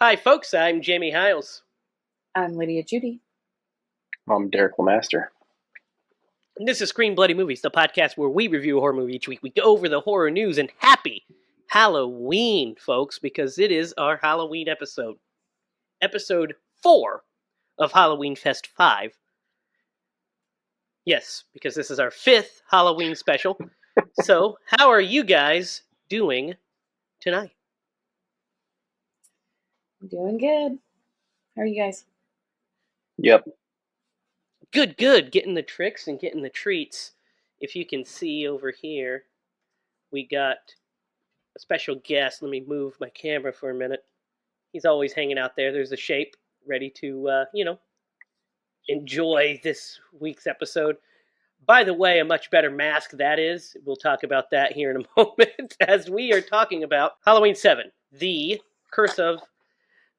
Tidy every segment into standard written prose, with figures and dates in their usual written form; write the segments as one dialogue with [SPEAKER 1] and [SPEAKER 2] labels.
[SPEAKER 1] Hi, folks. I'm Jamie Hiles.
[SPEAKER 2] I'm Lydia Judy.
[SPEAKER 3] I'm Derek Lemaster.
[SPEAKER 1] And this is Screen Bloody Movies, the podcast where we review a horror movie each week. We go over the horror news, and happy Halloween, folks, because it is our Halloween episode. Episode 4 of Halloweenfest 5. Yes, because this is our 5th Halloween special. So, how are you guys doing tonight?
[SPEAKER 2] I'm doing good. How are you guys?
[SPEAKER 3] Yep.
[SPEAKER 1] Good, good. Getting the tricks and getting the treats. If you can see over here, we got a special guest. Let me move my camera for a minute. He's always hanging out there. There's a shape ready to, enjoy this week's episode. By the way, a much better mask that is. We'll talk about that here in a moment as we are talking about Halloween 7, the curse of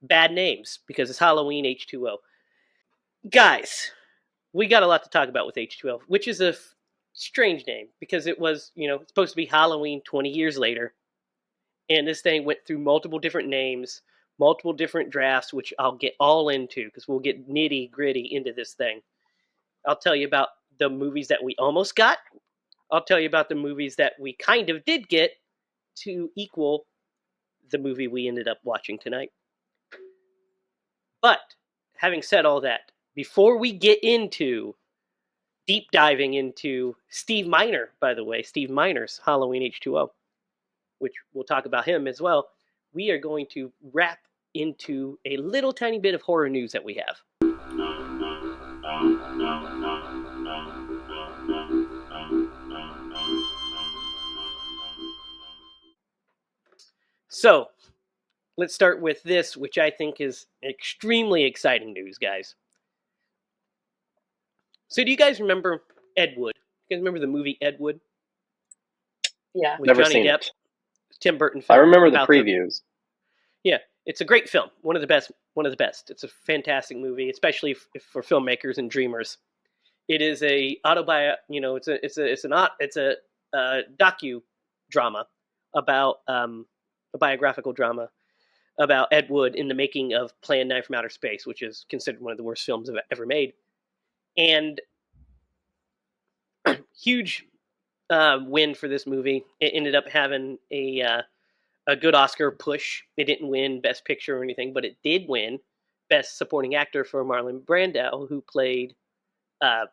[SPEAKER 1] bad names, because it's Halloween H20. Guys, we got a lot to talk about with H20, which is a strange name because it was, it's supposed to be Halloween 20 years later. And this thing went through multiple different names, multiple different drafts, which I'll get all into because we'll get nitty gritty into this thing. I'll tell you about the movies that we almost got. I'll tell you about the movies that we kind of did get to equal the movie we ended up watching tonight. But having said all that, before we get into deep diving into Steve Miner, by the way, Steve Miner's Halloween H20, which we'll talk about him as well, we are going to wrap into a little tiny bit of horror news that we have. So, let's start with this, which I think is extremely exciting news, guys. So, do you guys remember Ed Wood? You guys remember the movie Ed Wood?
[SPEAKER 2] Yeah.
[SPEAKER 1] With
[SPEAKER 3] Never
[SPEAKER 1] Johnny
[SPEAKER 3] seen
[SPEAKER 1] Depp,
[SPEAKER 3] it.
[SPEAKER 1] Tim Burton
[SPEAKER 3] I
[SPEAKER 1] film.
[SPEAKER 3] remember the
[SPEAKER 1] about
[SPEAKER 3] previews.
[SPEAKER 1] Yeah, it's a great film. One of the best. It's a fantastic movie, especially for filmmakers and dreamers. It is a it's a docu drama about a biographical drama about Ed Wood in the making of Plan 9 from Outer Space, which is considered one of the worst films ever made. And huge win for this movie. It ended up having a good Oscar push. It didn't win Best Picture or anything, but it did win Best Supporting Actor for Marlon Brando, who played Bela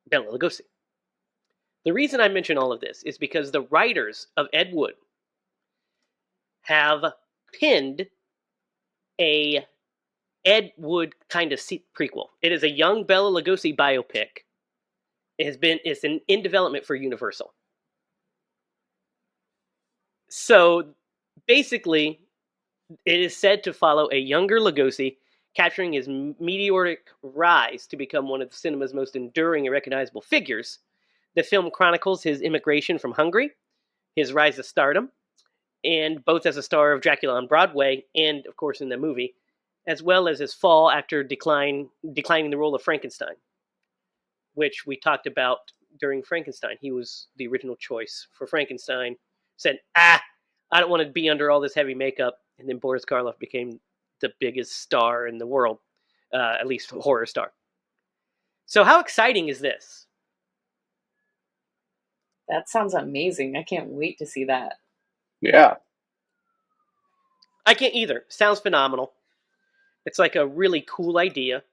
[SPEAKER 1] Lugosi. The reason I mention all of this is because the writers of Ed Wood have pinned a Ed Wood kind of prequel. It is a young Bela Lugosi biopic. It's in development for Universal. So basically, it is said to follow a younger Lugosi capturing his meteoric rise to become one of the cinema's most enduring and recognizable figures. The film chronicles his immigration from Hungary, his rise to stardom, and both as a star of Dracula on Broadway and, of course, in the movie, as well as his fall after declining the role of Frankenstein, which we talked about during Frankenstein. He was the original choice for Frankenstein. Said, I don't want to be under all this heavy makeup. And then Boris Karloff became the biggest star in the world, at least a horror star. So how exciting is this?
[SPEAKER 2] That sounds amazing. I can't wait to see that.
[SPEAKER 3] Yeah.
[SPEAKER 1] I can't either. Sounds phenomenal. It's like a really cool idea.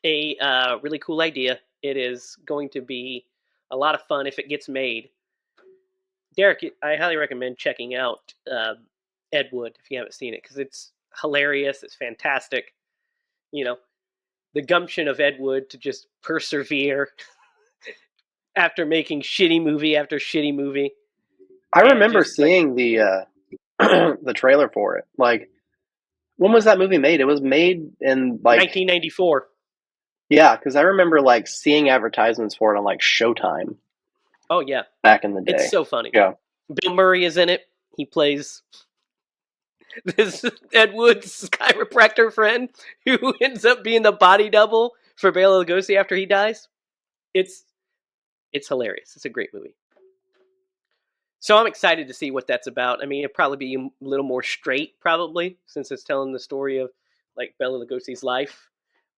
[SPEAKER 1] Really cool idea. It is going to be a lot of fun if it gets made. Derek, I highly recommend checking out Ed Wood if you haven't seen it, because it's hilarious. It's fantastic. The gumption of Ed Wood to just persevere after making shitty movie after shitty movie.
[SPEAKER 3] I remember seeing the the trailer for it. Like, when was that movie made? It was made in
[SPEAKER 1] 1994.
[SPEAKER 3] Yeah, because I remember seeing advertisements for it on Showtime.
[SPEAKER 1] Oh yeah,
[SPEAKER 3] back in the day.
[SPEAKER 1] It's so funny.
[SPEAKER 3] Yeah.
[SPEAKER 1] Bill Murray is in it. He plays this Ed Wood's chiropractor friend who ends up being the body double for Bela Lugosi after he dies. It's hilarious. It's a great movie. So I'm excited to see what that's about. I mean, it'll probably be a little more straight, probably, since it's telling the story of like Bela Lugosi's life.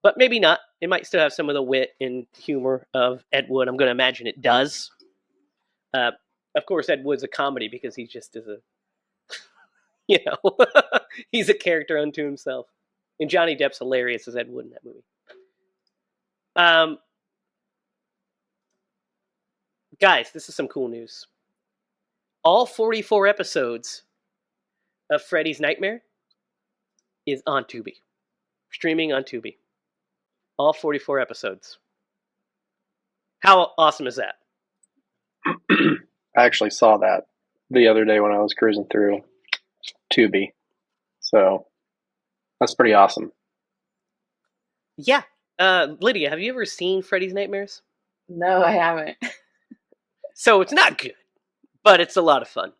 [SPEAKER 1] But maybe not. It might still have some of the wit and humor of Ed Wood. I'm going to imagine it does. Of course, Ed Wood's a comedy because he just is a, he's a character unto himself. And Johnny Depp's hilarious as Ed Wood in that movie. Guys, this is some cool news. All 44 episodes of Freddy's Nightmare is on Tubi. Streaming on Tubi. All 44 episodes. How awesome is that?
[SPEAKER 3] I actually saw that the other day when I was cruising through Tubi. So that's pretty awesome.
[SPEAKER 1] Yeah. Lydia, have you ever seen Freddy's Nightmares?
[SPEAKER 2] No, I haven't.
[SPEAKER 1] So it's not good, but it's a lot of fun.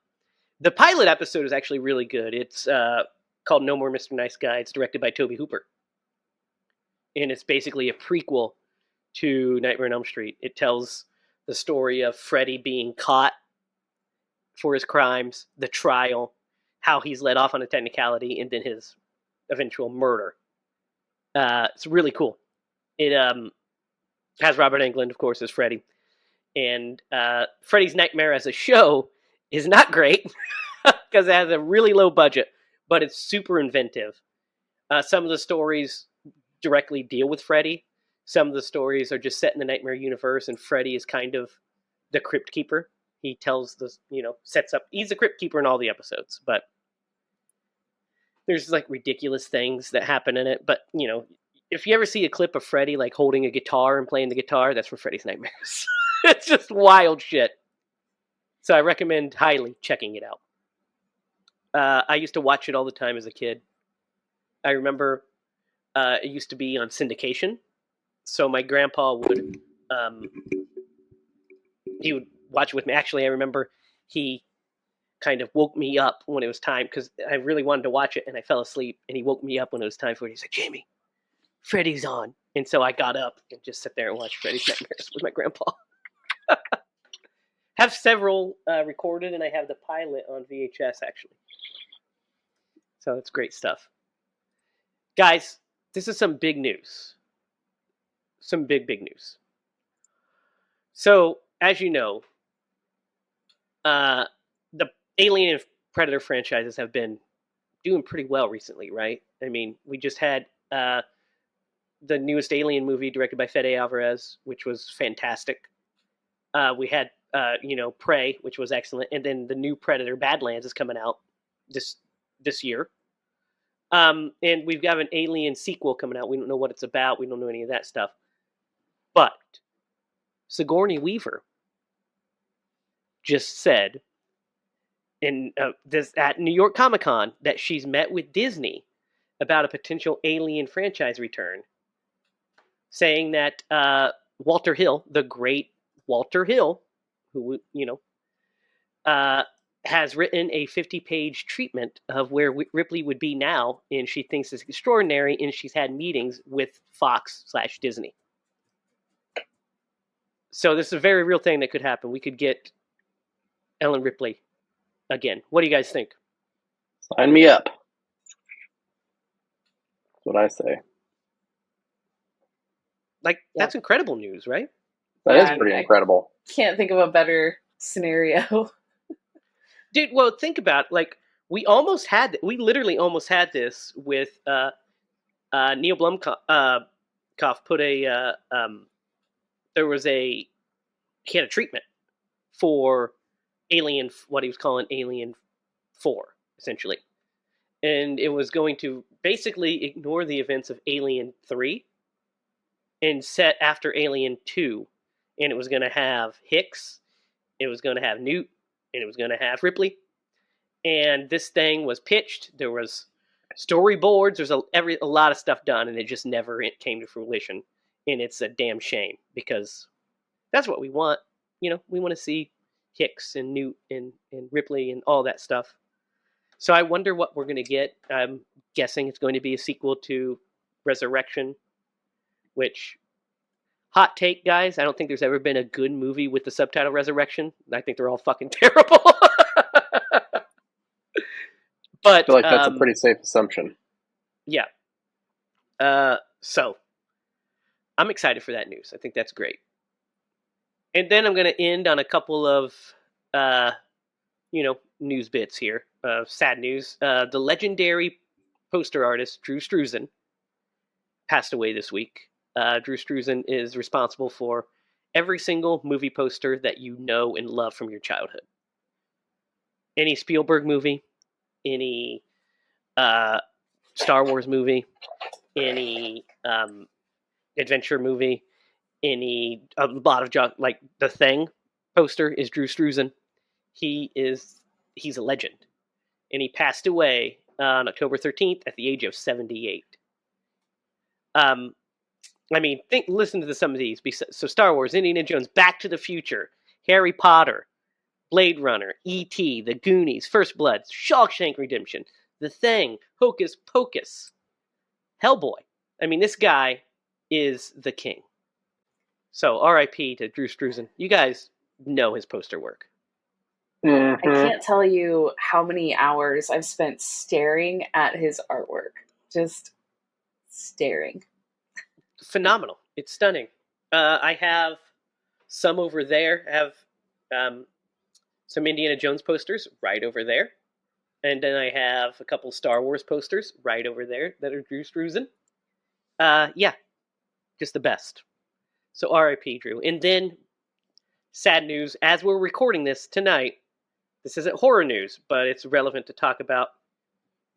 [SPEAKER 1] The pilot episode is actually really good. It's called No More Mr. Nice Guy. It's directed by Tobe Hooper. And it's basically a prequel to Nightmare on Elm Street. It tells the story of Freddy being caught for his crimes, the trial, how he's let off on a technicality, and then his eventual murder. It's really cool. It has Robert Englund, of course, as Freddy. And Freddy's Nightmare as a show is not great because it has a really low budget, but it's super inventive. Some of the stories directly deal with Freddy. Some of the stories are just set in the Nightmare universe, and Freddy is kind of the Crypt Keeper. He tells the, sets up, he's the Crypt Keeper in all the episodes, but there's like ridiculous things that happen in it. But, if you ever see a clip of Freddy like holding a guitar and playing the guitar, that's from Freddy's Nightmares. It's just wild shit. So I recommend highly checking it out. I used to watch it all the time as a kid. I remember it used to be on syndication. So my grandpa would he would watch it with me. Actually, I remember he kind of woke me up when it was time because I really wanted to watch it and I fell asleep. And he woke me up when it was time for it. He's like, Jamie, Freddy's on. And so I got up and just sat there and watched Freddy's Nightmares with my grandpa. Have several recorded, and I have the pilot on VHS, actually. So it's great stuff. Guys, this is some big news. Some big news. So, as you know, the Alien and Predator franchises have been doing pretty well recently, right? I mean, we just had the newest Alien movie directed by Fede Alvarez, which was fantastic. We had, Prey, which was excellent. And then the new Predator, Badlands, is coming out this year. And we've got an Alien sequel coming out. We don't know what it's about. We don't know any of that stuff. But Sigourney Weaver just said at New York Comic Con that she's met with Disney about a potential Alien franchise return, saying that Walter Hill, the great Walter Hill, who has written a 50-page treatment of where Ripley would be now, and she thinks it's extraordinary, and she's had meetings with Fox/Disney. So this is a very real thing that could happen. We could get Ellen Ripley again. What do you guys think?
[SPEAKER 3] Sign me up. That's what I say.
[SPEAKER 1] That's incredible news, right?
[SPEAKER 3] That is pretty incredible.
[SPEAKER 2] Can't think of a better scenario.
[SPEAKER 1] Dude, well, think about it. We literally almost had this with Neil Blomkamp put a he had a treatment for Alien, what he was calling Alien 4, essentially. And it was going to basically ignore the events of Alien 3 and set after Alien 2. And it was going to have Hicks, it was going to have Newt, and it was going to have Ripley. And this thing was pitched. There was storyboards. There's a lot of stuff done, and it just never came to fruition. And it's a damn shame because that's what we want. We want to see Hicks and Newt and Ripley and all that stuff. So I wonder what we're going to get. I'm guessing it's going to be a sequel to Resurrection, which, hot take, guys, I don't think there's ever been a good movie with the subtitle Resurrection. I think they're all fucking terrible. But
[SPEAKER 3] feel like that's a pretty safe assumption.
[SPEAKER 1] yeah. So I'm excited for that news. I think that's great. And then I'm going to end on a couple of, news bits here. Sad news. The legendary poster artist Drew Struzan passed away this week. Drew Struzan is responsible for every single movie poster that you know and love from your childhood. Any Spielberg movie, any Star Wars movie, any adventure movie, a lot of junk, like The Thing poster is Drew Struzan. He's a legend, and he passed away on October 13th at the age of 78. Listen to some of these. So Star Wars, Indiana Jones, Back to the Future, Harry Potter, Blade Runner, E.T., The Goonies, First Blood, Shawshank Redemption, The Thing, Hocus Pocus, Hellboy. This guy is the king. So R.I.P. to Drew Struzan. You guys know his poster work.
[SPEAKER 3] Mm-hmm.
[SPEAKER 2] I can't tell you how many hours I've spent staring at his artwork. Just staring.
[SPEAKER 1] Phenomenal. It's stunning. I have some over there. I have some Indiana Jones posters right over there. And then I have a couple Star Wars posters right over there that are Drew Struzan. Just the best. So R.I.P. Drew. And then, sad news, as we're recording this tonight, this isn't horror news, but it's relevant to talk about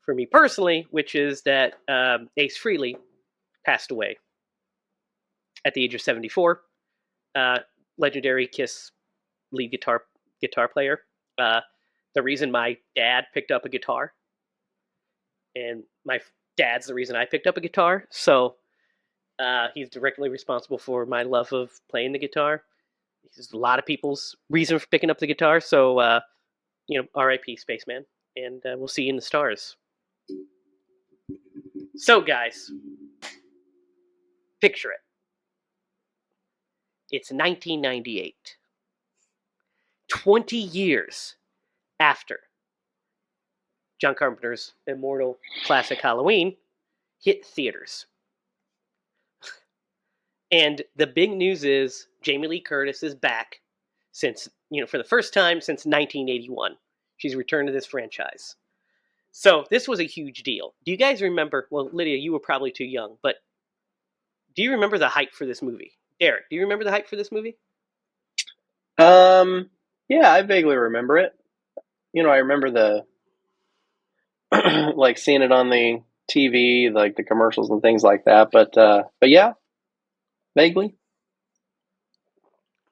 [SPEAKER 1] for me personally, which is that Ace Frehley passed away at the age of 74. Legendary Kiss lead guitar player. The reason my dad picked up a guitar, and my dad's the reason I picked up a guitar. So he's directly responsible for my love of playing the guitar. He's a lot of people's reason for picking up the guitar. So, R.I.P. Spaceman. And we'll see you in the stars. So, guys, picture it. It's 1998. 20 years after John Carpenter's immortal classic Halloween hit theaters. And the big news is Jamie Lee Curtis is back for the first time since 1981. She's returned to this franchise. So this was a huge deal. Do you guys remember? Well, Lydia, you were probably too young, but do you remember the hype for this movie? Derek, do you remember the hype for this movie?
[SPEAKER 3] Yeah, I vaguely remember it. I remember the like seeing it on the TV, like the commercials and things like that. But yeah, vaguely.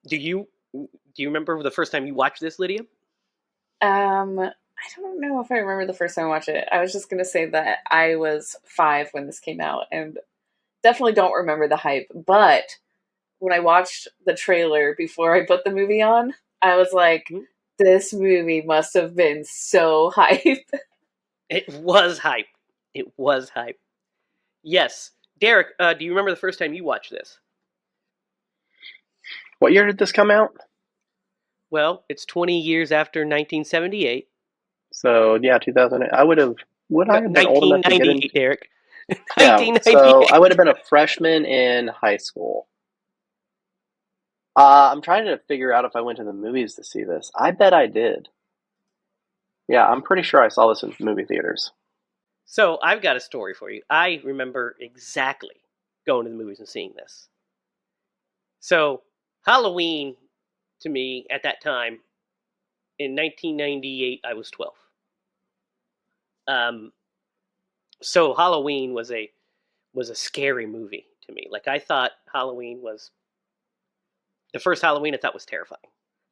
[SPEAKER 1] Do you remember the first time you watched this, Lydia?
[SPEAKER 2] I don't know if I remember the first time I watched it. I was just going to say that I was 5 when this came out and definitely don't remember the hype. But when I watched the trailer before I put the movie on, I was like, this movie must have been so hype.
[SPEAKER 1] It was hype. It was hype. Yes. Derek, do you remember the first time you watched this?
[SPEAKER 3] What year did this come out?
[SPEAKER 1] Well, it's 20 years after 1978.
[SPEAKER 3] So, yeah, 2008. I would have been old enough to get into...
[SPEAKER 1] Derek.
[SPEAKER 3] Yeah, so I would have been a freshman in high school. I'm trying to figure out if I went to the movies to see this. I bet I did. Yeah, I'm pretty sure I saw this in movie theaters.
[SPEAKER 1] So I've got a story for you. I remember exactly going to the movies and seeing this. So Halloween, to me, at that time, in 1998, I was 12. So Halloween was a scary movie to me. Like, I thought Halloween was... The first Halloween I thought was terrifying.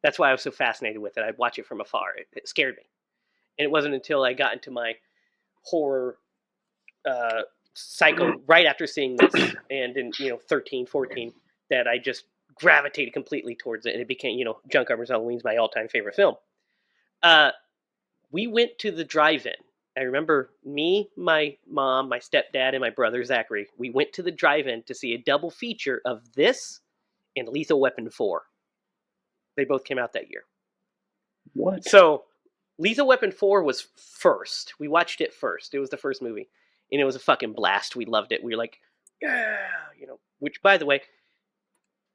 [SPEAKER 1] That's why I was so fascinated with it. I'd watch it from afar. It scared me. And it wasn't until I got into my horror cycle right after seeing this, and in 13, 14, that I just gravitated completely towards it, and it became, John Carpenter's Halloween's my all-time favorite film. We went to the drive-in. I remember me, my mom, my stepdad, and my brother Zachary. We went to the drive-in to see a double feature of this and Lethal Weapon 4. They both came out that year.
[SPEAKER 3] What?
[SPEAKER 1] So Lethal Weapon 4 was first. We watched it first. It was the first movie. And it was a fucking blast. We loved it. We were like, yeah, which, by the way,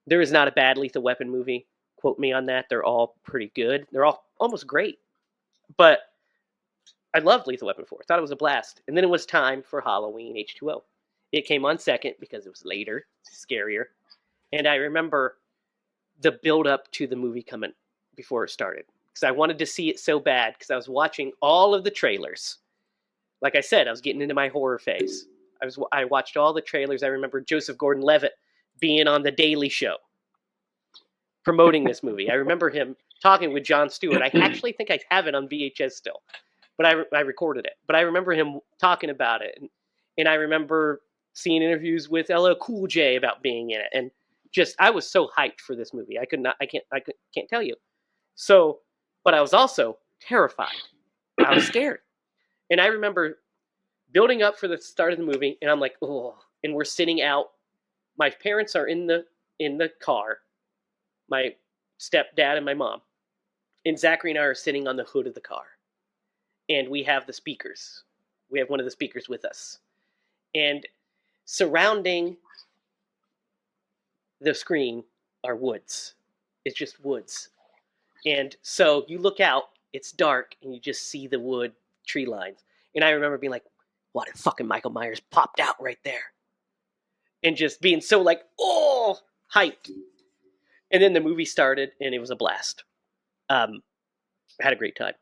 [SPEAKER 1] there is not a bad Lethal Weapon movie. Quote me on that. They're all pretty good. They're all almost great. But I loved Lethal Weapon 4. I thought it was a blast. And then it was time for Halloween H20. It came on second because it was later, scarier. And I remember the build up to the movie coming before it started. Because I wanted to see it so bad because I was watching all of the trailers. Like I said, I was getting into my horror phase. I watched all the trailers. I remember Joseph Gordon-Levitt being on The Daily Show promoting this movie. I remember him talking with Jon Stewart. I actually think I have it on VHS still, but I recorded it. But I remember him talking about it, and I remember seeing interviews with LL Cool J about being in it, and just I was so hyped for this movie. I can't tell you. So, but I was also terrified. I was scared, and I remember building up for the start of the movie, and I'm like, oh, and we're sitting out. My parents are in the car, my stepdad and my mom, and Zachary and I are sitting on the hood of the car, and we have the speakers. We have one of the speakers with us, and surrounding the screen are woods. It's just woods, and so you look out. It's dark, and you just see the wood tree lines. And I remember being like, what if fucking Michael Myers popped out right there? And just being so like, oh, hyped. And then the movie started, and it was a blast. I had a great time.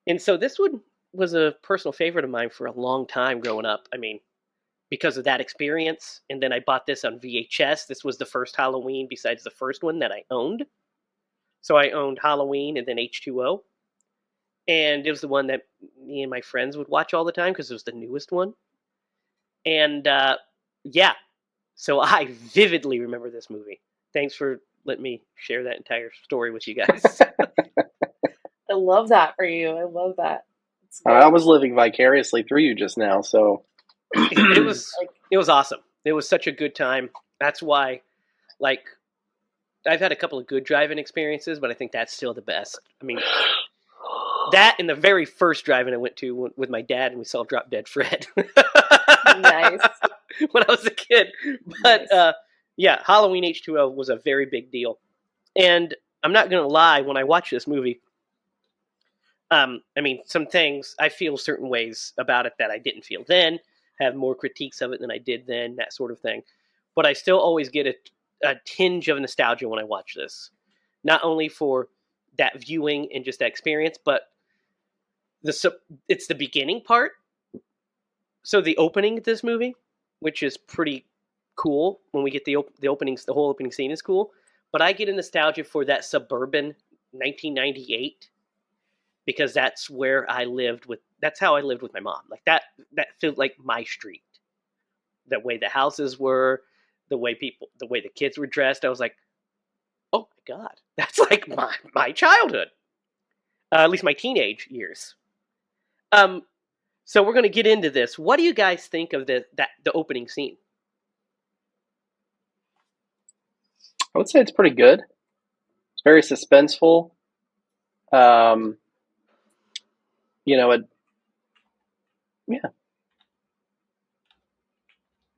[SPEAKER 1] And so this one was a personal favorite of mine for a long time growing up. I mean, because of that experience. And then I bought this on VHS. This was the first Halloween besides the first one that I owned. So I owned Halloween and then H2O. And it was the one that me and my friends would watch all the time because it was the newest one. And yeah, so I vividly remember this movie. Thanks for letting me share that entire story with you guys.
[SPEAKER 2] I love that for you. I love that.
[SPEAKER 3] I was living vicariously through you just now, so
[SPEAKER 1] it was awesome. It was such a good time. That's why, like, I've had a couple of good driving experiences, but I think that's still the best. I mean, that and the very first driving I went to with my dad, and we saw Drop Dead Fred.
[SPEAKER 2] Nice.
[SPEAKER 1] When I was a kid. But
[SPEAKER 2] Nice.
[SPEAKER 1] yeah, Halloween H2O was a very big deal. And I'm not going to lie, when I watch this movie, I mean, some things, I feel certain ways about it that I didn't feel then, have more critiques of it than I did then, that sort of thing. But I still always get a tinge of nostalgia when I watch this. Not only for that viewing and just that experience, but it's the beginning part. So the opening of this movie, which is pretty cool when we get the openings, the whole opening scene is cool. But I get a nostalgia for that suburban 1998 because that's where I lived that's how I lived with my mom. Like that felt like my street. The way the houses were, the way the kids were dressed. I was like, oh my God, that's like my childhood. At least my teenage years. So we're going to get into this. What do you guys think of the opening scene?
[SPEAKER 3] I would say it's pretty good. It's very suspenseful. Yeah.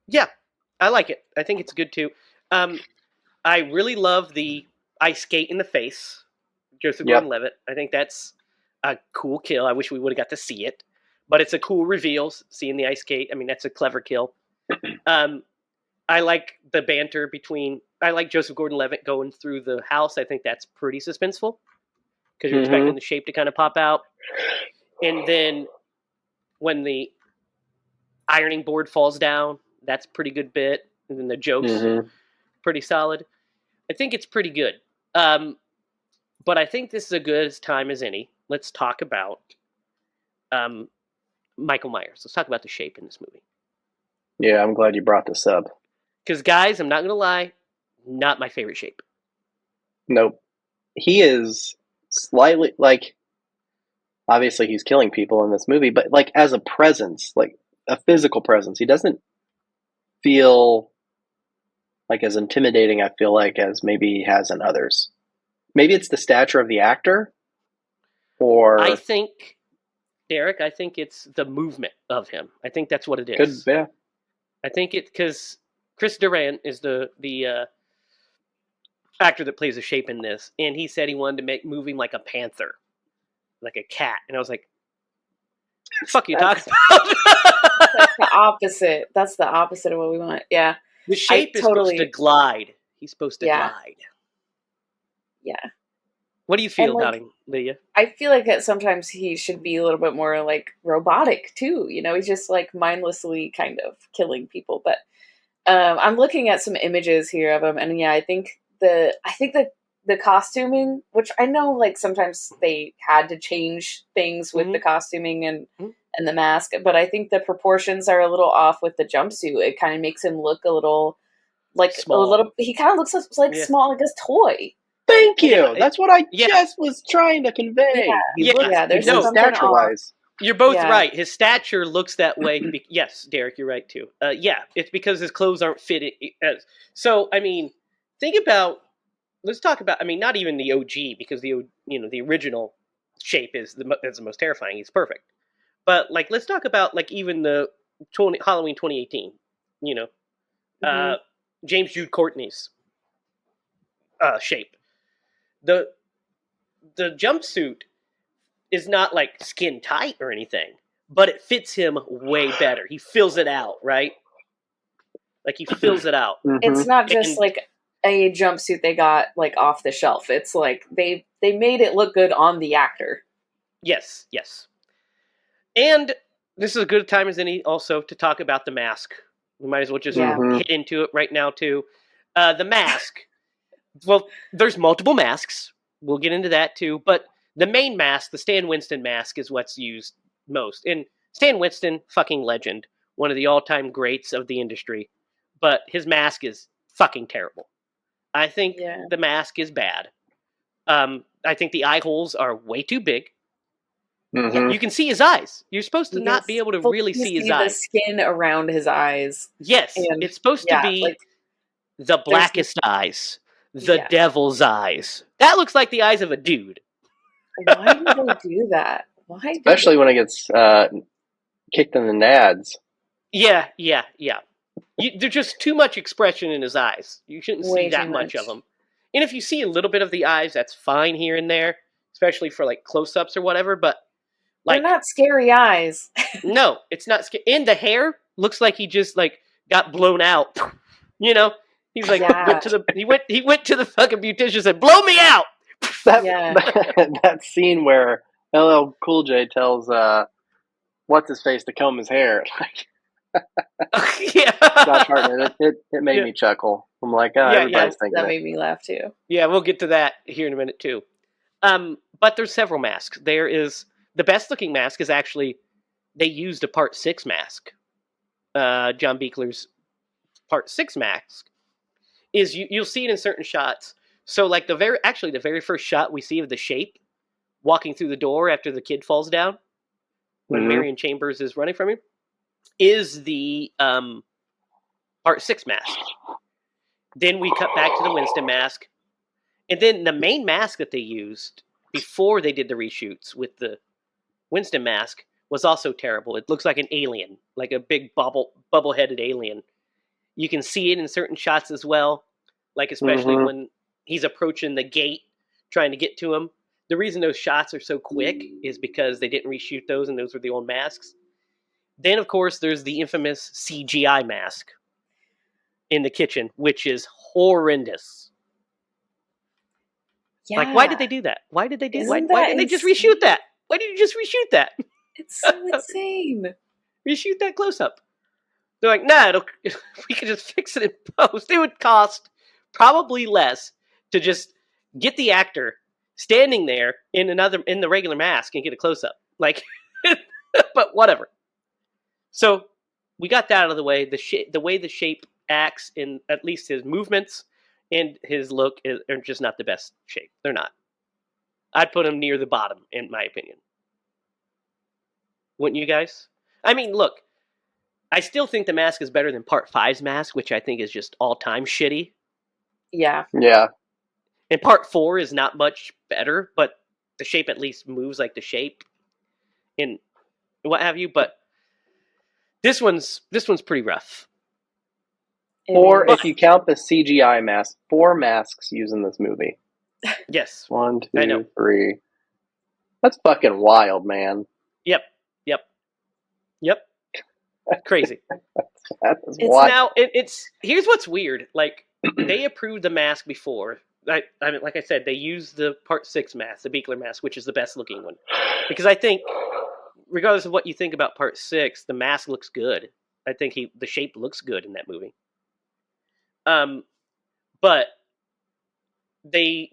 [SPEAKER 1] Yeah, I like it. I think it's good too. I really love the ice skate in the face, Joseph Gordon-Levitt. I think that's a cool kill. I wish we would have got to see it, but it's a cool reveal seeing the ice skate. I mean, that's a clever kill. I like the banter between. I like Joseph Gordon-Levitt going through the house. I think that's pretty suspenseful because you're expecting the shape to kind of pop out, and then when the ironing board falls down, that's a pretty good bit, and then the jokes pretty solid. I think it's pretty good. But I think this is a good time as any. Let's talk about Michael Myers. Let's talk about the shape in this movie.
[SPEAKER 3] Yeah, I'm glad you brought this up.
[SPEAKER 1] Because, guys, I'm not going to lie, not my favorite shape.
[SPEAKER 3] Nope. He is slightly, like, obviously he's killing people in this movie, but, like, as a presence, like, a physical presence, he doesn't feel like as intimidating, I feel like, as maybe he has in others. Maybe it's the stature of the actor, Or
[SPEAKER 1] I think, Derek, I think it's the movement of him. I think that's what it
[SPEAKER 3] could
[SPEAKER 1] is.
[SPEAKER 3] yeah.
[SPEAKER 1] I think it because Chris Durant is the actor that plays a shape in this, and he said he wanted to move him like a panther, like a cat, and I was like, "The fuck you talking about?"
[SPEAKER 2] That's the opposite. That's the opposite of what we want. Yeah.
[SPEAKER 1] The shape is supposed to glide. He's supposed to glide.
[SPEAKER 2] Yeah.
[SPEAKER 1] What do you feel
[SPEAKER 2] And,
[SPEAKER 1] about him, Leah?
[SPEAKER 2] I feel like that sometimes he should be a little bit more like robotic too. He's just like mindlessly kind of killing people. But I'm looking at some images here of him, and yeah, I think the costuming, which I know like sometimes they had to change things with the costuming and the mask, but I think the proportions are a little off with the jumpsuit. It kind of makes him look a little like
[SPEAKER 1] small.
[SPEAKER 2] He kind of looks like small, like a toy.
[SPEAKER 3] Thank you. That's what I just was trying to convey.
[SPEAKER 2] There's
[SPEAKER 3] stature-wise.
[SPEAKER 1] You're both right. His stature looks that way. Yes, Derek, you're right too. It's because his clothes aren't fitting. So, I mean, think about. Let's talk about. I mean, not even the OG, because the original shape is the most terrifying. He's perfect. But like, let's talk about like even the Halloween 2018. James Jude Courtney's shape. The jumpsuit is not like skin tight or anything, but it fits him way better. He fills it out, right? Like he fills it out.
[SPEAKER 2] It's not just like a jumpsuit they got like off the shelf. It's like they made it look good on the actor.
[SPEAKER 1] Yes. And this is a good time as any also to talk about the mask. We might as well just hit into it right now too. The mask. Well, there's multiple masks. We'll get into that too. But the main mask, the Stan Winston mask, is what's used most. And Stan Winston, fucking legend. One of the all-time greats of the industry. But his mask is fucking terrible. I think the mask is bad. I think the eye holes are way too big. You can see his eyes. You're supposed to not be able to really see his eyes.
[SPEAKER 2] The skin around his eyes.
[SPEAKER 1] Yes, and it's supposed to be like, the blackest eyes. The devil's eyes. That looks like the eyes of a dude.
[SPEAKER 2] Why do they do that?
[SPEAKER 3] Especially when it gets kicked in the nads.
[SPEAKER 1] Yeah. There's just too much expression in his eyes. You shouldn't see that much of them. And if you see a little bit of the eyes, that's fine here and there, especially for like close-ups or whatever. But like,
[SPEAKER 2] they're not scary eyes.
[SPEAKER 1] No, it's not scary. And the hair looks like he just like got blown out. He's like he went to the fucking beautician and said, "Blow me out."
[SPEAKER 3] That scene where LL Cool J tells what's his face to comb his hair. Josh Hartnett, it made me chuckle. I'm like, everybody's thinking
[SPEAKER 2] that made me laugh too.
[SPEAKER 1] Yeah, we'll get to that here in a minute too. But there's several masks. There is the best looking mask is actually they used a Part 6 mask. John Buechler's Part 6 mask is you'll see it in certain shots. So like the very first shot we see of the shape walking through the door after the kid falls down when Marion Chambers is running from him is the Part 6 mask. Then we cut back to the Winston mask. And then the main mask that they used before they did the reshoots with the Winston mask was also terrible. It looks like an alien, like a big bubble-headed alien. You can see it in certain shots as well, like especially when he's approaching the gate, trying to get to him. The reason those shots are so quick is because they didn't reshoot those, and those were the old masks. Then, of course, there's the infamous CGI mask in the kitchen, which is horrendous. Yeah. Like, why did they do that? Why did they do that? Why didn't they just reshoot that? Why did you just reshoot that?
[SPEAKER 2] It's so insane.
[SPEAKER 1] Reshoot that close-up. They're like, nah, we can just fix it in post. It would cost probably less to just get the actor standing there in the regular mask and get a close-up. Like, but whatever. So we got that out of the way. The way the shape acts, in at least his movements and his look, are just not the best shape. They're not. I'd put him near the bottom, in my opinion. Wouldn't you guys? I mean, look, I still think the mask is better than Part 5's mask, which I think is just all-time shitty.
[SPEAKER 2] Yeah.
[SPEAKER 3] Yeah.
[SPEAKER 1] And Part 4 is not much better, but the Shape at least moves like the Shape, and what have you. But this one's pretty rough.
[SPEAKER 3] Or
[SPEAKER 2] It
[SPEAKER 3] if you count the CGI mask, 4 masks used in this movie.
[SPEAKER 1] Yes,
[SPEAKER 3] 1,
[SPEAKER 1] I know.
[SPEAKER 3] 2, 3. That's fucking wild, man.
[SPEAKER 1] Yep. Crazy.
[SPEAKER 3] That is
[SPEAKER 2] It's
[SPEAKER 3] wild.
[SPEAKER 1] Now it's here's what's weird. Like they approved the mask before. I mean, like I said, they used the Part 6 mask, the Beekler mask, which is the best looking one, because I think, regardless of what you think about Part 6, the mask looks good. I think the Shape looks good in that movie. But they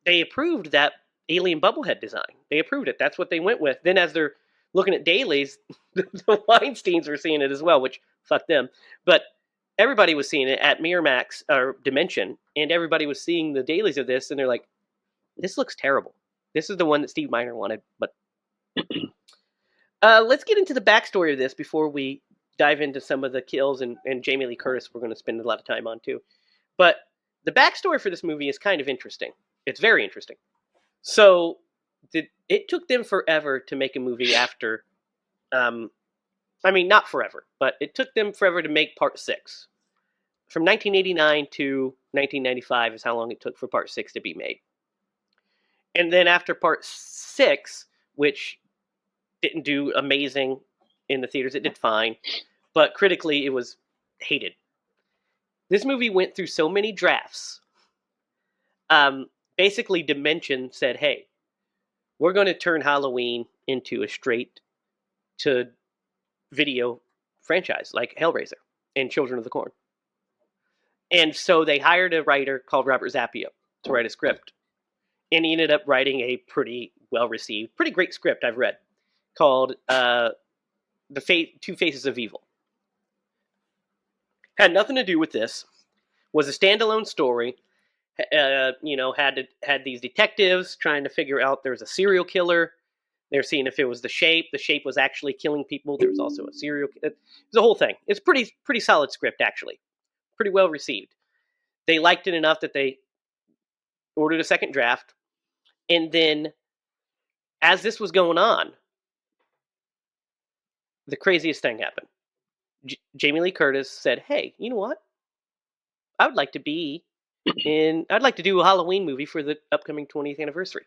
[SPEAKER 1] approved that alien bubblehead design. They approved it. That's what they went with. Then, as they're looking at dailies, the Weinsteins were seeing it as well, which fuck them. But everybody was seeing it at Miramax or Dimension, and everybody was seeing the dailies of this, and they're like, "This looks terrible. This is the one that Steve Miner wanted." But let's get into the backstory of this before we dive into some of the kills and Jamie Lee Curtis. We're going to spend a lot of time on too. But the backstory for this movie is kind of interesting. It's very interesting. So it took them forever to make a movie after. I mean, not forever, but it took them forever to make Part 6. From 1989 to 1995 is how long it took for Part 6 to be made. And then after Part 6, which didn't do amazing in the theaters, it did fine, but critically it was hated. This movie went through so many drafts. Basically, Dimension said, hey, we're going to turn Halloween into a straight-to-video franchise like Hellraiser and Children of the Corn. And so they hired a writer called Robert Zappia to write a script. And he ended up writing a pretty well-received, pretty great script I've read called The Two Faces of Evil. Had nothing to do with this. Was a standalone story. Had these detectives trying to figure out there's a serial killer. They're seeing if it was the Shape. The Shape was actually killing people. There was also a serial. It's the whole thing. It's pretty solid script actually. Pretty well received. They liked it enough that they ordered a second draft, and then as this was going on, the craziest thing happened. Jamie Lee Curtis said, "Hey, you know what? I would like to be I'd like to do a Halloween movie for the upcoming 20th anniversary."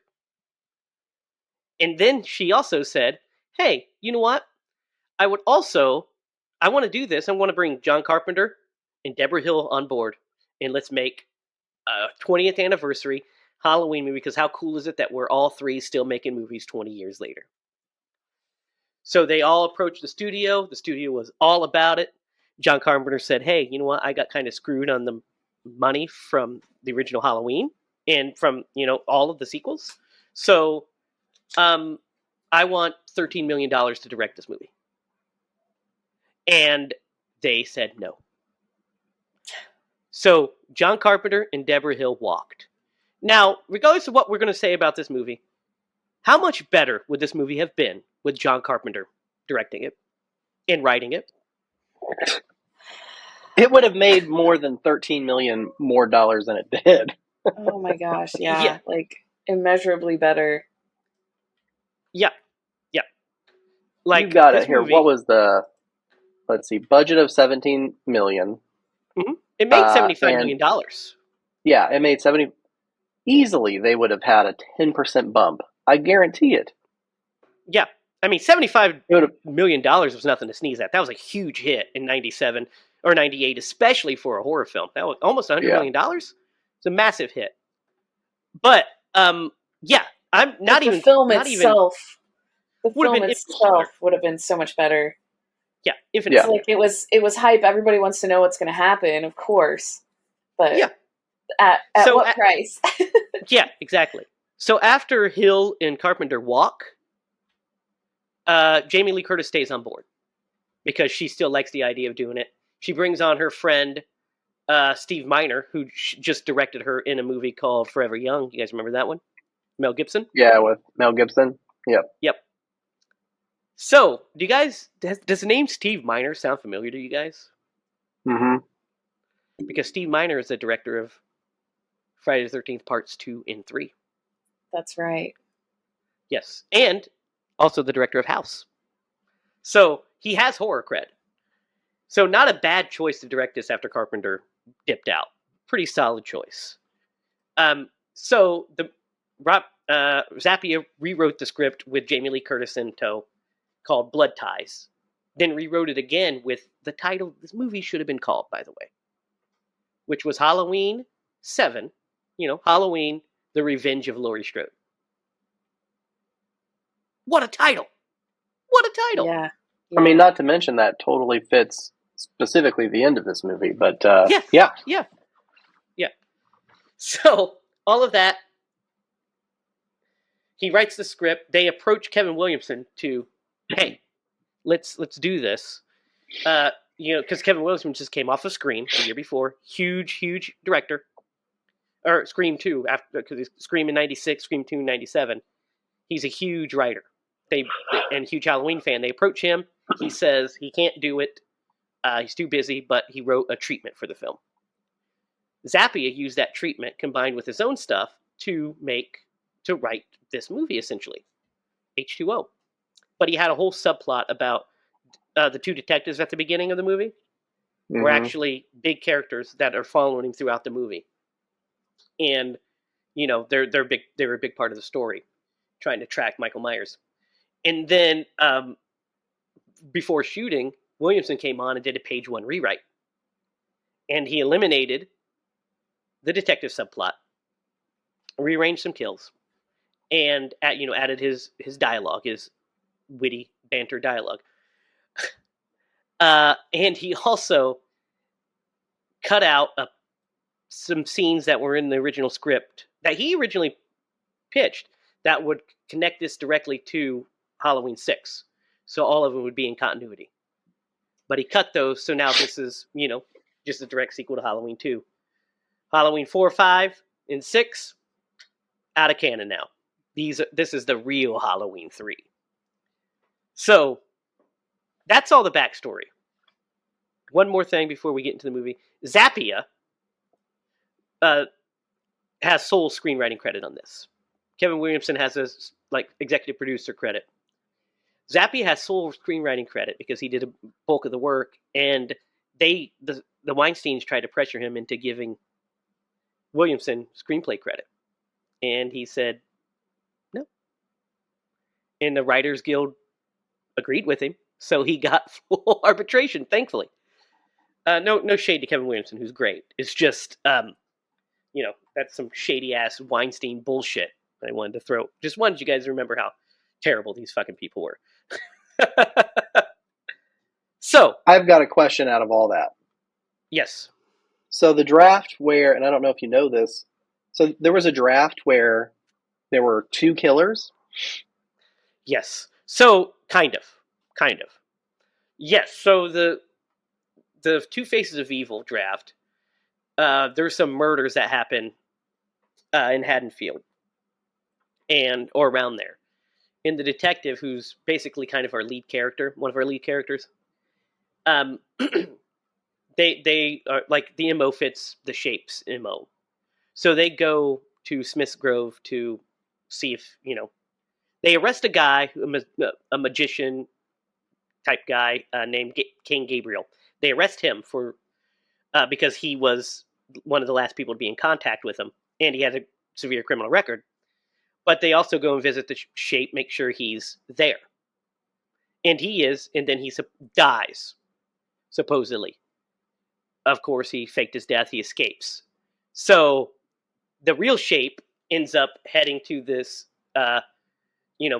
[SPEAKER 1] And then she also said, "Hey, you know what? I want to do this. I want to bring John Carpenter and Deborah Hill on board, and let's make a 20th anniversary Halloween movie, because how cool is it that we're all three still making movies 20 years later?" So they all approached the studio. The studio was all about it. John Carpenter said, "Hey, you know what? I got kind of screwed on the money from the original Halloween and from, all of the sequels. So I want $13 million to direct this movie." And they said no. So John Carpenter and Deborah Hill walked. Now, regardless of what we're going to say about this movie, how much better would this movie have been with John Carpenter directing it and writing it?
[SPEAKER 3] It would have made more than $13 million more dollars than it did.
[SPEAKER 2] Oh my gosh, yeah.
[SPEAKER 1] Yeah.
[SPEAKER 2] Like immeasurably better.
[SPEAKER 1] Yeah. Like,
[SPEAKER 3] you got
[SPEAKER 1] this
[SPEAKER 3] it here.
[SPEAKER 1] movie,
[SPEAKER 3] What was the, let's see, budget of $17 million.
[SPEAKER 1] it made $75 million.
[SPEAKER 3] Yeah, it made 70. Easily, they would have had a 10% bump. I guarantee it.
[SPEAKER 1] Yeah. I mean, $75
[SPEAKER 3] It would have,
[SPEAKER 1] million was nothing to sneeze at. That was a huge hit in 97 or 98, especially for a horror film. That was almost $100 million. It's a massive hit. But, yeah, I'm not even...
[SPEAKER 2] The film
[SPEAKER 1] not even, would have been
[SPEAKER 2] itself would have been so much better.
[SPEAKER 1] Yeah, infinite.
[SPEAKER 3] Yeah.
[SPEAKER 2] Like it was hype. Everybody wants to know what's going to happen, of course. But
[SPEAKER 1] Yeah.
[SPEAKER 2] at what price?
[SPEAKER 1] Yeah, exactly. So after Hill and Carpenter walk, Jamie Lee Curtis stays on board because she still likes the idea of doing it. She brings on her friend Steve Miner, who just directed her in a movie called Forever Young. You guys remember that one? Mel Gibson?
[SPEAKER 3] Yeah, with Mel Gibson. Yep.
[SPEAKER 1] So, does the name Steve Miner sound familiar to you guys?
[SPEAKER 3] Mm-hmm.
[SPEAKER 1] Because Steve Miner is the director of Friday the 13th Parts 2 and 3.
[SPEAKER 2] That's right.
[SPEAKER 1] Yes, and also the director of House. So he has horror cred. So not a bad choice to direct this after Carpenter dipped out. Pretty solid choice. So the Zappia rewrote the script with Jamie Lee Curtis in tow, called Blood Ties. Then rewrote it again with the title this movie should have been called, by the way, which was Halloween 7. Halloween: The Revenge of Laurie Strode. What a title! What a title!
[SPEAKER 2] Yeah.
[SPEAKER 3] I mean, not to mention that totally fits specifically the end of this movie, but yeah.
[SPEAKER 1] So all of that, he writes the script. They approach Kevin Williamson to, hey, let's do this. Because Kevin Williamson just came off of Scream the year before, huge director, or Scream 2 after, because Scream in '96, Scream 2 in '97. He's a huge writer. And huge Halloween fan. They approach him. He says he can't do it. He's too busy, but he wrote a treatment for the film. Zappia used that treatment combined with his own stuff to write this movie, essentially, H2O. But he had a whole subplot about the two detectives at the beginning of the movie were actually big characters that are following him throughout the movie, and they're big. They were a big part of the story, trying to track Michael Myers. And then before shooting, Williamson came on and did a page 1 rewrite, and he eliminated the detective subplot, rearranged some kills, and added his dialogue, his witty banter dialogue. And he also cut out some scenes that were in the original script that he originally pitched that would connect this directly to Halloween 6. So all of them would be in continuity. But he cut those, so now this is, just a direct sequel to Halloween 2. Halloween 4, 5, and 6, out of canon now. This is the real Halloween 3. So, that's all the backstory. One more thing before we get into the movie. Zappia has sole screenwriting credit on this. Kevin Williamson has a executive producer credit. Zappia has sole screenwriting credit because he did a bulk of the work, and the Weinsteins tried to pressure him into giving Williamson screenplay credit, and he said no. And the Writers Guild agreed with him, so he got full arbitration. Thankfully, no shade to Kevin Williamson, who's great. It's just that's some shady ass Weinstein bullshit I wanted to throw. Just wanted you guys to remember how terrible these fucking people were. So
[SPEAKER 3] I've got a question out of all that.
[SPEAKER 1] Yes.
[SPEAKER 3] So the draft where, and I don't know if you know this, so there was a draft where there were 2 killers?
[SPEAKER 1] Yes. So kind of. Yes. So the Two Faces of Evil draft, there's some murders that happen in Haddonfield or around there. And the detective, who's basically kind of our lead character, one of our lead characters, they are like the MO fits the Shapes MO. So they go to Smith's Grove to see if, they arrest a guy, a magician type guy named King Gabriel. They arrest him because he was one of the last people to be in contact with him, and he had a severe criminal record. But they also go and visit the Shape, make sure he's there. And he is, and then he dies, supposedly. Of course, he faked his death, he escapes. So the real Shape ends up heading to this,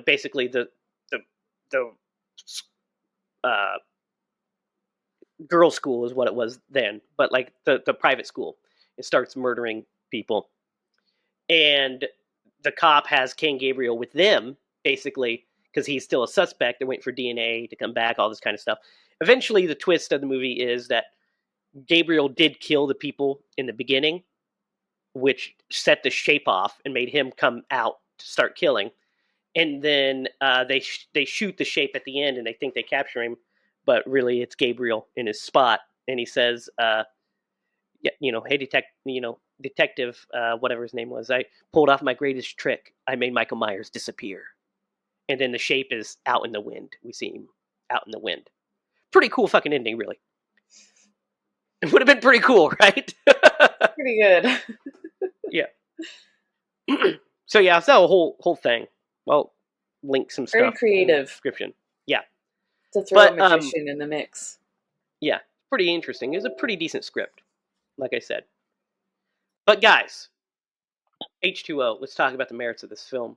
[SPEAKER 1] basically the girls' school is what it was then, but like the private school. It starts murdering people. And the cop has King Gabriel with them, basically, because he's still a suspect. They're waiting for DNA to come back, all this kind of stuff. Eventually, the twist of the movie is that Gabriel did kill the people in the beginning, which set the Shape off and made him come out to start killing. And then they shoot the Shape at the end, and they think they capture him, but really it's Gabriel in his spot. And he says, hey, detective, whatever his name was, I pulled off my greatest trick. I made Michael Myers disappear. and then the shape is out in the wind. We see him out in the wind. Pretty cool fucking ending, really. It would have been pretty cool, right?
[SPEAKER 2] Pretty good.
[SPEAKER 1] Yeah. So yeah, it's that whole thing. Well, link some
[SPEAKER 2] Very
[SPEAKER 1] stuff in
[SPEAKER 2] creative.
[SPEAKER 1] the description. Yeah,
[SPEAKER 2] To throw a
[SPEAKER 1] but
[SPEAKER 2] magician in the mix.
[SPEAKER 1] yeah, pretty interesting. It was a pretty decent script, like I said. But guys, H2O. Let's talk about the merits of this film.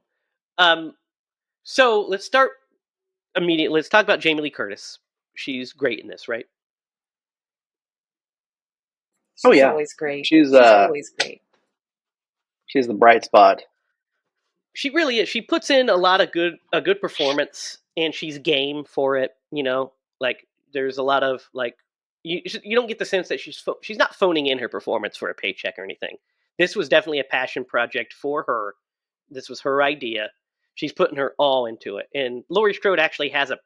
[SPEAKER 1] So let's start immediately. Let's talk about Jamie Lee Curtis. She's great in this, right?
[SPEAKER 3] Oh,
[SPEAKER 2] She's
[SPEAKER 3] yeah.
[SPEAKER 2] always great.
[SPEAKER 3] She's
[SPEAKER 2] always great.
[SPEAKER 3] she's the bright spot.
[SPEAKER 1] She really is. She puts in a good performance, and she's game for it. You know, like there's a lot of like you don't get the sense that she's not phoning in her performance for a paycheck or anything. This was definitely a passion project for her. This was her idea. She's putting her all into it, and Laurie Strode actually has a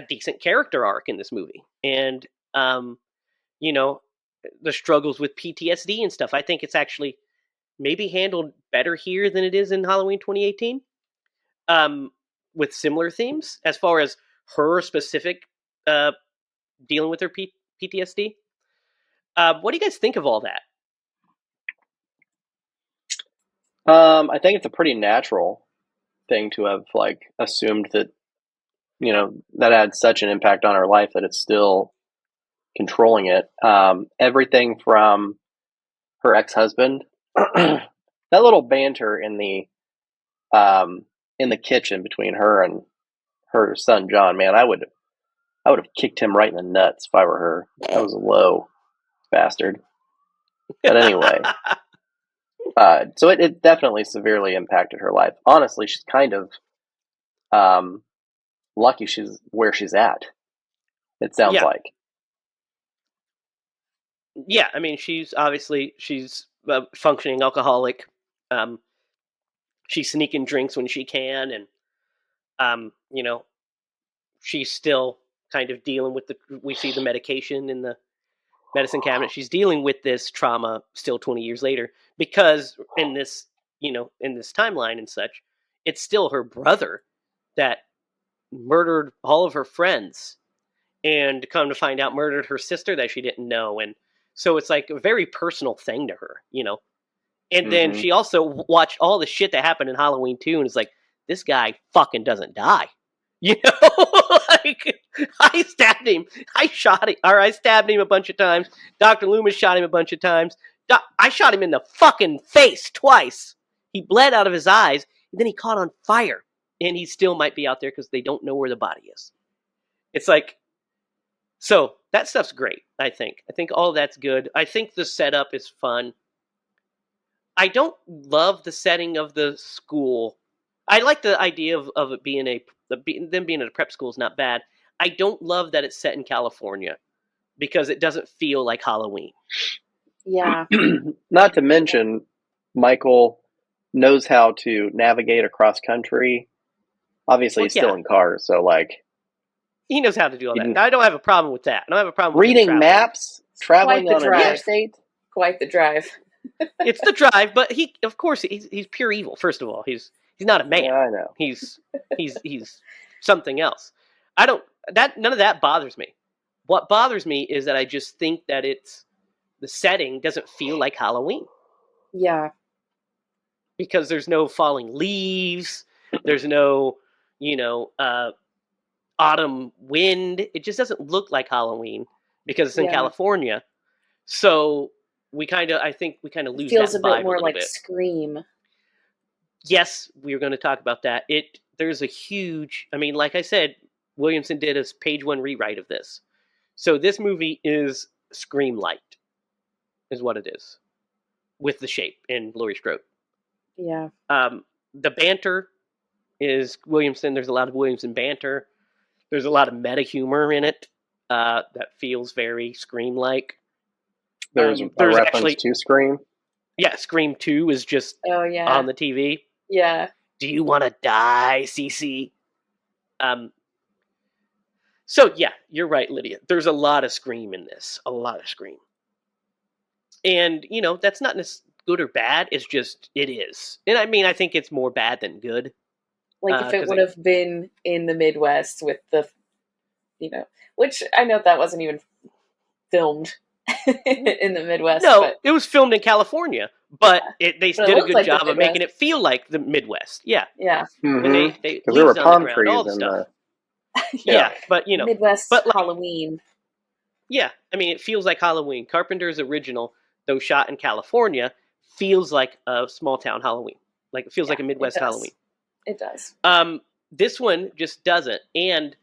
[SPEAKER 1] decent character arc in this movie, and you know, the struggles with PTSD and stuff. I think it's actually maybe handled better here than it is in Halloween 2018, with similar themes as far as her specific dealing with her PTSD. What do you guys think of all that?
[SPEAKER 3] I think it's a pretty natural thing to have like assumed that that had such an impact on her life that it's still controlling it. Everything from her ex-husband, that little banter in the kitchen between her and her son John. Man, I would have kicked him right in the nuts if I were her. That was a low bastard. But anyway, so it definitely severely impacted her life. Honestly, she's kind of lucky she's where she's at. It sounds
[SPEAKER 1] Yeah.
[SPEAKER 3] like.
[SPEAKER 1] Yeah, I mean, she's a functioning alcoholic. She's sneaking drinks when she can, and she's still kind of dealing with we see the medication in the medicine cabinet. She's dealing with this trauma still 20 years later, because in this timeline and such, it's still her brother that murdered all of her friends, and come to find out murdered her sister that she didn't know. And so it's like a very personal thing to her, and then
[SPEAKER 3] Mhm.
[SPEAKER 1] she also watched all the shit that happened in Halloween 2 and is like, this guy fucking doesn't die. Like, I stabbed him. I shot him. Or I stabbed him a bunch of times. Dr. Loomis shot him a bunch of times. I shot him in the fucking face twice. He bled out of his eyes, and then he caught on fire. And he still might be out there because they don't know where the body is. It's like, so that stuff's great, I think. I think all that's good. I think the setup is fun. I don't love the setting of the school. I like the idea of it being them being at a prep school is not bad. I don't love that it's set in California because it doesn't feel like Halloween.
[SPEAKER 2] Yeah.
[SPEAKER 3] Not to mention, Michael knows how to navigate across country. Obviously, he's still in cars, so like
[SPEAKER 1] he knows how to do all that. I don't have a problem with that. I don't have a problem with
[SPEAKER 3] reading maps, traveling on an interstate.
[SPEAKER 2] Quite the drive.
[SPEAKER 1] It's the drive, but of course he's pure evil. First of all, he's not a man.
[SPEAKER 3] Yeah, I know.
[SPEAKER 1] He's something else. None of that bothers me. What bothers me is that I just think that the setting doesn't feel like Halloween.
[SPEAKER 2] Yeah.
[SPEAKER 1] Because there's no falling leaves, there's no, autumn wind. It just doesn't look like Halloween because it's in California. So I think we kind of lose that vibe.
[SPEAKER 2] Feels a bit more like Scream.
[SPEAKER 1] Yes, we were going to talk about that. There's a huge, I mean, like I said, Williamson did a page 1 rewrite of this. So this movie is Scream light, is what it is, with the shape in Laurie Strode.
[SPEAKER 2] Yeah.
[SPEAKER 1] The banter is Williamson. There's a lot of Williamson banter. There's a lot of meta humor in it that feels very Scream-like.
[SPEAKER 3] There's a reference to Scream?
[SPEAKER 1] Yeah, Scream 2 is just on the TV.
[SPEAKER 2] Yeah.
[SPEAKER 1] Do you want to die, Cece? So, yeah, you're right, Lydia. There's a lot of Scream in this. A lot of Scream. And, that's not good or bad. It's just, it is. And I mean, I think it's more bad than good.
[SPEAKER 2] Like if it
[SPEAKER 1] 'cause
[SPEAKER 2] would have been in the Midwest with the, which I know that wasn't even filmed in the Midwest,
[SPEAKER 1] no,
[SPEAKER 2] but
[SPEAKER 1] it was filmed in California, but they
[SPEAKER 2] But it
[SPEAKER 1] did a
[SPEAKER 2] looked
[SPEAKER 1] good
[SPEAKER 2] like the
[SPEAKER 1] job of making
[SPEAKER 2] Midwest.
[SPEAKER 1] it feel like the Midwest. Yeah,
[SPEAKER 2] yeah,
[SPEAKER 1] and
[SPEAKER 3] Because
[SPEAKER 1] they
[SPEAKER 3] there were
[SPEAKER 1] leaves on the
[SPEAKER 3] palm
[SPEAKER 1] ground, all
[SPEAKER 3] trees
[SPEAKER 1] the
[SPEAKER 3] and
[SPEAKER 1] stuff.
[SPEAKER 3] the
[SPEAKER 1] Yeah, but
[SPEAKER 2] Midwest
[SPEAKER 1] but like,
[SPEAKER 2] Halloween.
[SPEAKER 1] yeah, I mean, it feels like Halloween. Carpenter's original, though shot in California, feels like a small town Halloween. Like it feels like a
[SPEAKER 2] It
[SPEAKER 1] Midwest
[SPEAKER 2] does.
[SPEAKER 1] Halloween.
[SPEAKER 2] It does.
[SPEAKER 1] This one just doesn't, and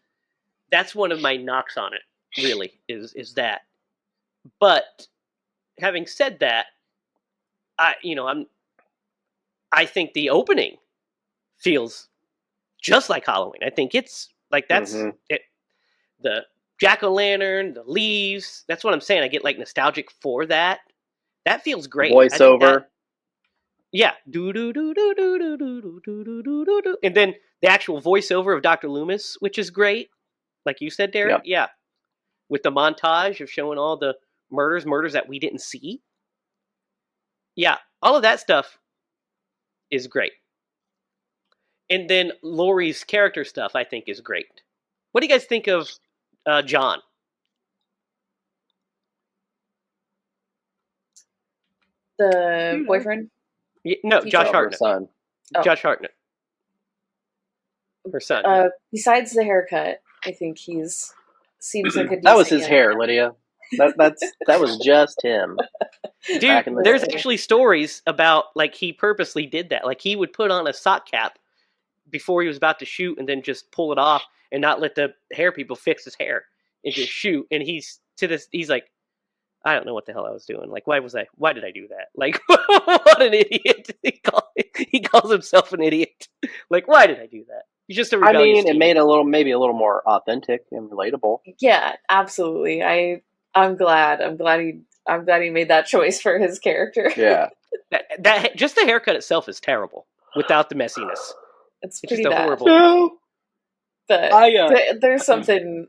[SPEAKER 1] that's one of my knocks on it. Really, is that. But having said that, I think the opening feels just like Halloween. I think it's like that's it. The jack-o'-lantern, the leaves. That's what I'm saying. I get like nostalgic for that. That feels great. I think
[SPEAKER 3] voiceover.
[SPEAKER 1] yeah. Do do do do do do do do do do do do. And then the actual voiceover of Dr. Loomis, which is great. Like you said, Derek.
[SPEAKER 3] Yep.
[SPEAKER 1] Yeah. With the montage of showing all the murders that we didn't see. Yeah. All of that stuff is great. And then Laurie's character stuff, I think, is great. What do you guys think of John?
[SPEAKER 2] The boyfriend?
[SPEAKER 1] No,
[SPEAKER 2] Teacher?
[SPEAKER 1] Josh
[SPEAKER 3] Her
[SPEAKER 1] Hartnett.
[SPEAKER 3] son.
[SPEAKER 2] Oh.
[SPEAKER 1] Josh Hartnett. Her son.
[SPEAKER 2] Besides the haircut, I think seems like a decent
[SPEAKER 3] That was his
[SPEAKER 2] young
[SPEAKER 3] hair,
[SPEAKER 2] man.
[SPEAKER 3] Lydia. That was just him.
[SPEAKER 1] Dude,
[SPEAKER 3] back in the
[SPEAKER 1] there's
[SPEAKER 3] day.
[SPEAKER 1] actually stories about like he purposely did that. Like he would put on a sock cap before he was about to shoot and then just pull it off and not let the hair people fix his hair and just shoot. And he's like, I don't know what the hell I was doing. Like, why did I do that? Like, what an idiot. He calls himself an idiot. Like, why did I do that? He's just a
[SPEAKER 3] I
[SPEAKER 1] rebellious
[SPEAKER 3] mean, it
[SPEAKER 1] teen.
[SPEAKER 3] made maybe a little more authentic and relatable.
[SPEAKER 2] Yeah, absolutely. I'm glad he made that choice for his character.
[SPEAKER 3] Yeah.
[SPEAKER 1] That just the haircut itself is terrible without the messiness.
[SPEAKER 2] It's
[SPEAKER 1] It's
[SPEAKER 2] pretty
[SPEAKER 1] just a
[SPEAKER 2] bad.
[SPEAKER 1] horrible.
[SPEAKER 3] No.
[SPEAKER 2] But there's something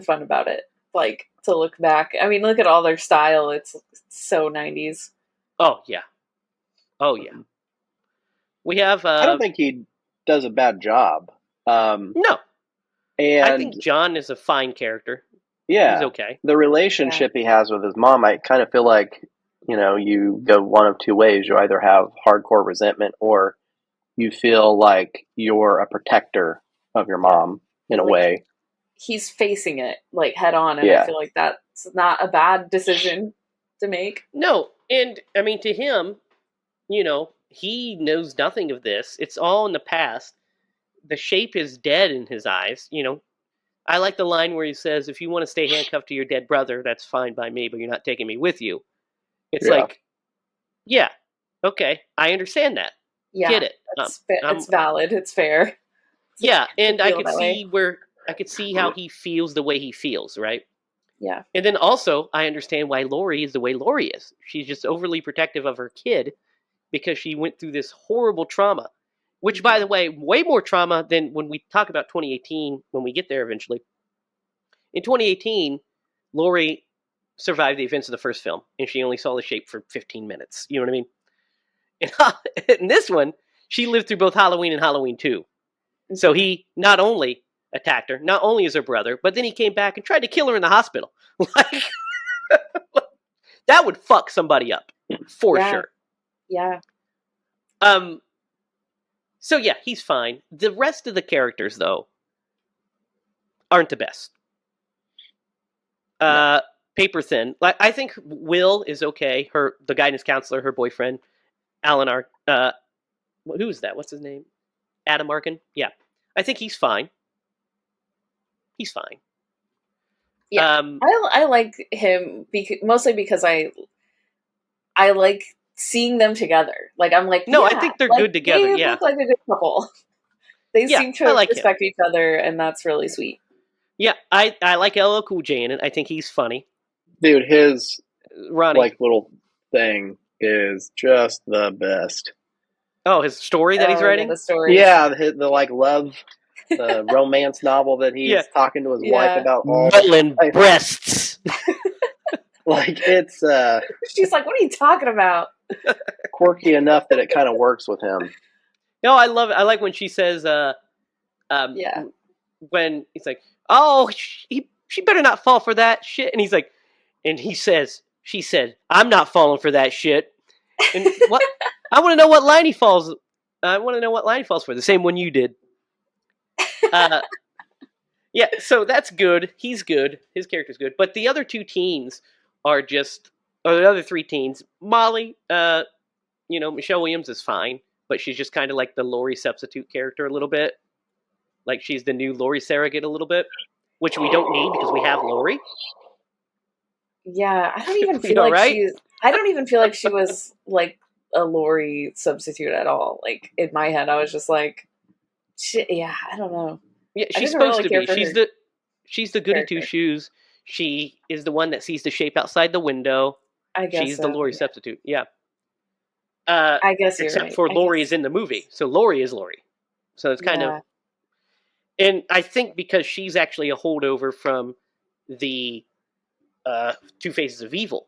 [SPEAKER 2] fun about it. Like to look back. I mean, look at all their style. It's so 90s.
[SPEAKER 1] Oh yeah. We have.
[SPEAKER 3] I don't think he does a bad job.
[SPEAKER 1] No.
[SPEAKER 3] And
[SPEAKER 1] I think John is a fine character.
[SPEAKER 3] yeah,
[SPEAKER 1] He's okay.
[SPEAKER 3] the relationship he has with his mom, I kind of feel like, you go one of two ways. You either have hardcore resentment or you feel like you're a protector of your mom in a way.
[SPEAKER 2] He's facing it like head on, and I feel like that's not a bad decision to make.
[SPEAKER 1] No, and I mean to him, he knows nothing of this. It's all in the past. The shape is dead in his eyes. I like the line where he says, "If you want to stay handcuffed to your dead brother, that's fine by me, but you're not taking me with you." It's like, yeah, okay, I understand that.
[SPEAKER 2] Yeah,
[SPEAKER 1] get it?
[SPEAKER 2] It's valid. It's fair.
[SPEAKER 1] Yeah, and I could see I could see how he feels the way he feels, right?
[SPEAKER 2] Yeah.
[SPEAKER 1] And then also, I understand why Laurie is the way Laurie is. She's just overly protective of her kid because she went through this horrible trauma, which, by the way, way more trauma than when we talk about 2018, when we get there eventually. In 2018, Laurie survived the events of the first film, and she only saw the shape for 15 minutes. You know what I mean? And in this one, she lived through both Halloween and Halloween 2. So he not only attacked her, not only is her brother, but then he came back and tried to kill her in the hospital. Like, that would fuck somebody up for sure.
[SPEAKER 2] Yeah.
[SPEAKER 1] So yeah, he's fine. The rest of the characters, though, aren't the best. Paper thin. Like, I think Will is okay. The guidance counselor, her boyfriend, Alan who is that? What's his name? Adam Arkin. Yeah, I think he's fine. He's fine.
[SPEAKER 2] Yeah, I like him mostly because I like seeing them together. Like I'm like,
[SPEAKER 1] no, I think they're good together.
[SPEAKER 2] They look like a good couple. They seem to respect each other, and that's really sweet.
[SPEAKER 1] Yeah, I like LL Cool J in it. I think he's funny.
[SPEAKER 3] Dude, his
[SPEAKER 1] Ronnie
[SPEAKER 3] little thing is just the best.
[SPEAKER 1] Oh, his story that he's writing?
[SPEAKER 2] The story.
[SPEAKER 3] Yeah, the love, the romance novel that he's talking to his wife about all
[SPEAKER 1] Melon breasts.
[SPEAKER 3] Like, it's
[SPEAKER 2] she's like, what are you talking about?
[SPEAKER 3] Quirky enough that it kind of works with him.
[SPEAKER 1] No, I love it. I like when she says,
[SPEAKER 2] Yeah.
[SPEAKER 1] when he's like, "Oh, she better not fall for that shit," and he's like, and she said, "I'm not falling for that shit." And what? I want to know what line he falls. I want to know what line he falls for. The same one you did. Uh, yeah. So that's good. He's good. His character's good. But the other two teens are just, or the other three teens. Molly, Michelle Williams is fine, but she's just kind of like the Laurie substitute character a little bit. Like she's the new Laurie surrogate a little bit, which we don't need because we have Laurie.
[SPEAKER 2] Yeah, I don't even
[SPEAKER 1] We
[SPEAKER 2] feel
[SPEAKER 1] all
[SPEAKER 2] like
[SPEAKER 1] right?
[SPEAKER 2] she's. I don't even feel like she was like a Lori substitute at all. Like in my head, I was just like, yeah, I don't know.
[SPEAKER 1] Yeah,
[SPEAKER 2] I
[SPEAKER 1] she's
[SPEAKER 2] didn't
[SPEAKER 1] supposed
[SPEAKER 2] really
[SPEAKER 1] to
[SPEAKER 2] care
[SPEAKER 1] be.
[SPEAKER 2] for her
[SPEAKER 1] She's the goody two
[SPEAKER 2] character.
[SPEAKER 1] shoes. She is the one that sees the shape outside the window.
[SPEAKER 2] I guess
[SPEAKER 1] She's the
[SPEAKER 2] so.
[SPEAKER 1] Laurie
[SPEAKER 2] Yeah.
[SPEAKER 1] substitute. Yeah.
[SPEAKER 2] I guess you're
[SPEAKER 1] Except
[SPEAKER 2] right.
[SPEAKER 1] for
[SPEAKER 2] I
[SPEAKER 1] Laurie
[SPEAKER 2] guess.
[SPEAKER 1] is in the movie, so Laurie is Laurie. So it's kind of,
[SPEAKER 2] Yeah.
[SPEAKER 1] and I think because she's actually a holdover from the Two Faces of Evil.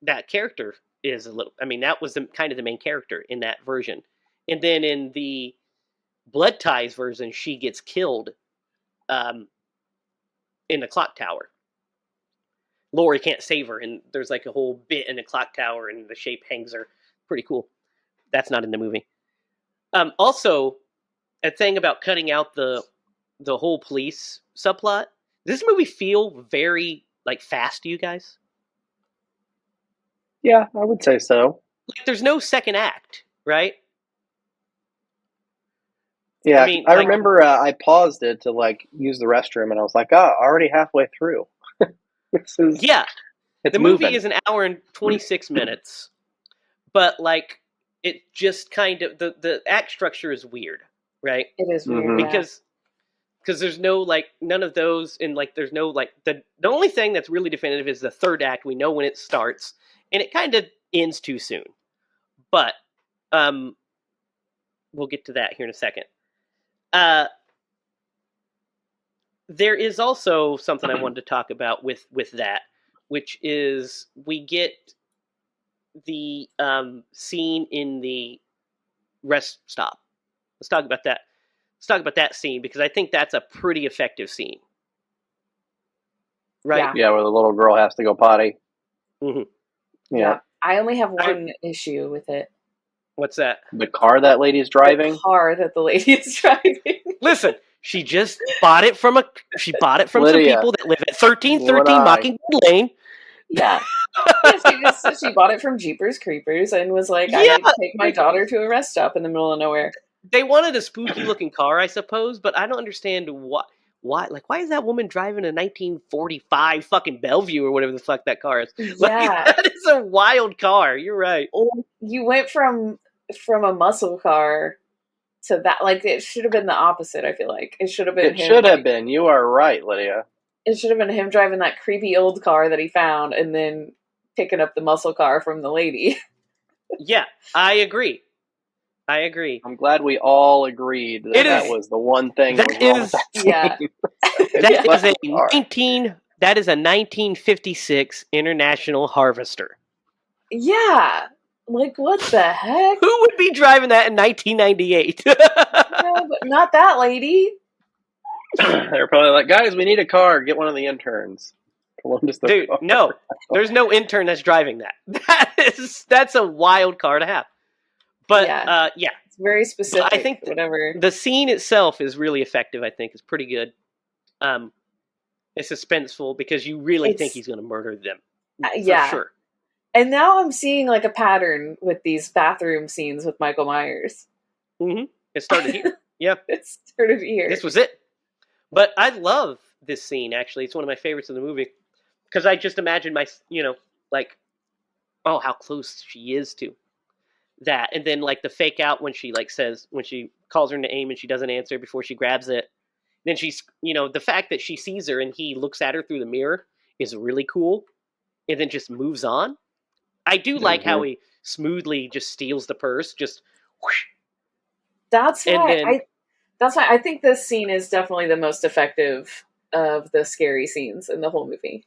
[SPEAKER 1] That character is a little. I mean, that was kind of the main character in that version, and then in the Blood Ties version, she gets killed um, in the clock tower. Laurie can't save her, and there's like a whole bit in the clock tower, and the shape hangs her. Pretty cool. That's not in the movie. Also, a thing about cutting out the whole police subplot. Does this movie feel very like fast to you guys?
[SPEAKER 3] Yeah, I would say so.
[SPEAKER 1] Like there's no second act, right? I
[SPEAKER 3] Yeah,
[SPEAKER 1] mean,
[SPEAKER 3] I
[SPEAKER 1] like
[SPEAKER 3] remember I paused it to like use the restroom, and I was like, "Ah, already halfway through. This is
[SPEAKER 1] yeah,
[SPEAKER 3] it's
[SPEAKER 1] the movie
[SPEAKER 3] moving."
[SPEAKER 1] is an hour and 26 minutes, but like it just kind of the act structure is weird, right?
[SPEAKER 2] It is weird.
[SPEAKER 3] Mhm.
[SPEAKER 2] Yeah.
[SPEAKER 1] Because there's no like none of those, and like there's no like the only thing that's really definitive is the third act. We know when it starts, and it kind of ends too soon. But um, we'll get to that here in a second. There is also something I wanted to talk about with that, which is we get the scene in the rest stop. Let's talk about that. Let's talk about that scene because I think that's a pretty effective scene, right?
[SPEAKER 2] Yeah.
[SPEAKER 3] Yeah, where the little girl has to go potty.
[SPEAKER 1] Mm-hmm.
[SPEAKER 2] Yeah. I only have
[SPEAKER 1] I-
[SPEAKER 2] one issue with it.
[SPEAKER 1] What's that?
[SPEAKER 3] The car that lady's driving.
[SPEAKER 2] The car that the lady is driving.
[SPEAKER 1] Listen, she just bought it from
[SPEAKER 3] Lydia,
[SPEAKER 1] some people that live at
[SPEAKER 3] you
[SPEAKER 1] 1313
[SPEAKER 3] and I.
[SPEAKER 1] Mockingbird Lane.
[SPEAKER 2] Yeah. Yeah, she bought it from Jeepers Creepers and was like, I
[SPEAKER 1] Yeah.
[SPEAKER 2] need to take my daughter to a rest stop in the middle of nowhere.
[SPEAKER 1] They wanted a spooky looking car, I suppose, but I don't understand why. Why is that woman driving a 1945 fucking Bellevue or whatever the fuck that car is? Like,
[SPEAKER 2] Yeah.
[SPEAKER 1] that is a wild car. You're right.
[SPEAKER 2] You went from a muscle car to that. Like, it should have been the opposite, I feel like. It should have been
[SPEAKER 3] It
[SPEAKER 2] him.
[SPEAKER 3] should have been. You are right, Lydia.
[SPEAKER 2] It should have been him driving that creepy old car that he found and then picking up the muscle car from the lady.
[SPEAKER 1] Yeah, I agree.
[SPEAKER 3] I'm glad we all agreed that that was the one thing that was wrong with that scene.
[SPEAKER 2] Yeah.
[SPEAKER 1] That is a 1956 International Harvester.
[SPEAKER 2] Yeah. Like, what the heck?
[SPEAKER 1] Who would be driving that in 1998?
[SPEAKER 2] Yeah, but not that lady.
[SPEAKER 3] They're probably like, guys, we need a car. Get one of the interns.
[SPEAKER 1] Dude, no. There's no intern that's driving that. That's a wild car to have. But yeah.
[SPEAKER 2] It's very specific.
[SPEAKER 1] I think
[SPEAKER 2] whatever.
[SPEAKER 1] The scene itself is really effective, I think. It's pretty good. It's suspenseful because you really think he's going to murder them.
[SPEAKER 2] Yeah.
[SPEAKER 1] For sure.
[SPEAKER 2] And now I'm seeing like a pattern with these bathroom scenes with Michael Myers.
[SPEAKER 1] Mm-hmm. It started here. Yeah.
[SPEAKER 2] It started here.
[SPEAKER 1] This was it. But I love this scene, actually. It's one of my favorites in the movie. Because I just imagine how close she is to that. And then, like, the fake out when she, when she calls her name and she doesn't answer before she grabs it. Then she's, the fact that she sees her and he looks at her through the mirror is really cool. And then just moves on. I do like how he smoothly just steals the purse. Just whoosh.
[SPEAKER 2] That's why I think this scene is definitely the most effective of the scary scenes in the whole movie.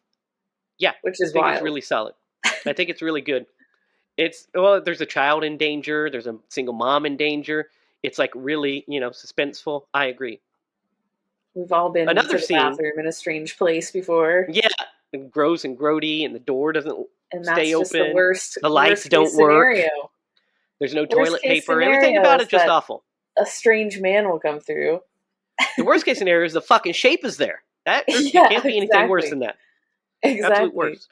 [SPEAKER 1] Yeah,
[SPEAKER 2] which is
[SPEAKER 1] I think
[SPEAKER 2] wild.
[SPEAKER 1] It's really solid. I think it's really good. There's a child in danger. There's a single mom in danger. It's like really, suspenseful. I agree.
[SPEAKER 2] We've all been
[SPEAKER 1] Another
[SPEAKER 2] to the
[SPEAKER 1] scene,
[SPEAKER 2] bathroom in a strange place before.
[SPEAKER 1] yeah, gross and grody, and the door doesn't
[SPEAKER 2] And
[SPEAKER 1] stay
[SPEAKER 2] that's just the
[SPEAKER 1] open.
[SPEAKER 2] worst.
[SPEAKER 1] The lights
[SPEAKER 2] worst
[SPEAKER 1] don't
[SPEAKER 2] case
[SPEAKER 1] work.
[SPEAKER 2] scenario.
[SPEAKER 1] There's no
[SPEAKER 2] Worst
[SPEAKER 1] toilet
[SPEAKER 2] case
[SPEAKER 1] paper. Everything
[SPEAKER 2] scenario
[SPEAKER 1] about
[SPEAKER 2] is
[SPEAKER 1] it's just
[SPEAKER 2] that
[SPEAKER 1] awful.
[SPEAKER 2] a strange man will come through.
[SPEAKER 1] The worst case scenario is the fucking shape is there. That there
[SPEAKER 2] Yeah,
[SPEAKER 1] can't be anything worse than that. Absolute
[SPEAKER 2] Exactly.
[SPEAKER 1] worst.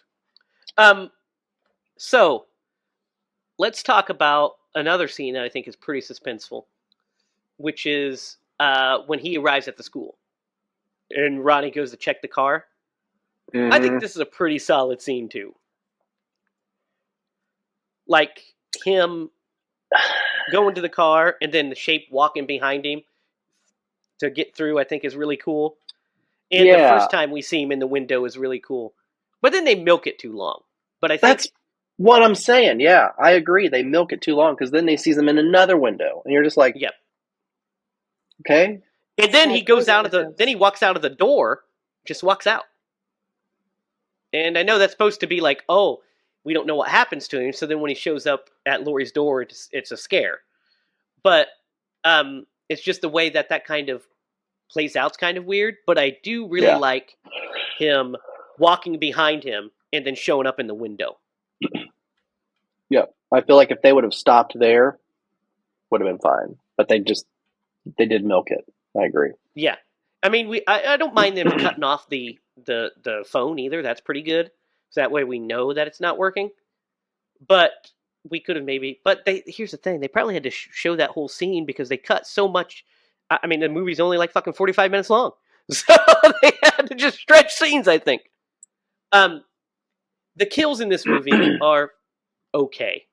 [SPEAKER 1] So let's talk about another scene that I think is pretty suspenseful, which is when he arrives at the school and Ronnie goes to check the car. I think this is a pretty solid scene too. Like him going to the car and then the shape walking behind him to get through, I think is really cool. And the first time we see him in the window is really cool. But then they milk it too long. But I think
[SPEAKER 3] that's what I'm saying. Yeah, I agree. They milk it too long because then they see them in another window, and you're just like,
[SPEAKER 1] yep.
[SPEAKER 3] Okay.
[SPEAKER 1] And then he goes out of then he walks out of the door, just walks out. And I know that's supposed to be like, oh, we don't know what happens to him. So then when he shows up at Laurie's door, it's a scare. But it's just the way that kind of plays out's kind of weird. But I do really like him walking behind him and then showing up in the window.
[SPEAKER 3] Yeah, I feel like if they would have stopped there, would have been fine. But they did milk it. I agree.
[SPEAKER 1] Yeah, I mean, I don't mind them cutting off the phone either. That's pretty good. So that way we know that it's not working. But we could have maybe. But here's the thing: they probably had to show that whole scene because they cut so much. I mean, the movie's only like fucking 45 minutes long, so they had to just stretch scenes. I think. The kills in this movie are okay.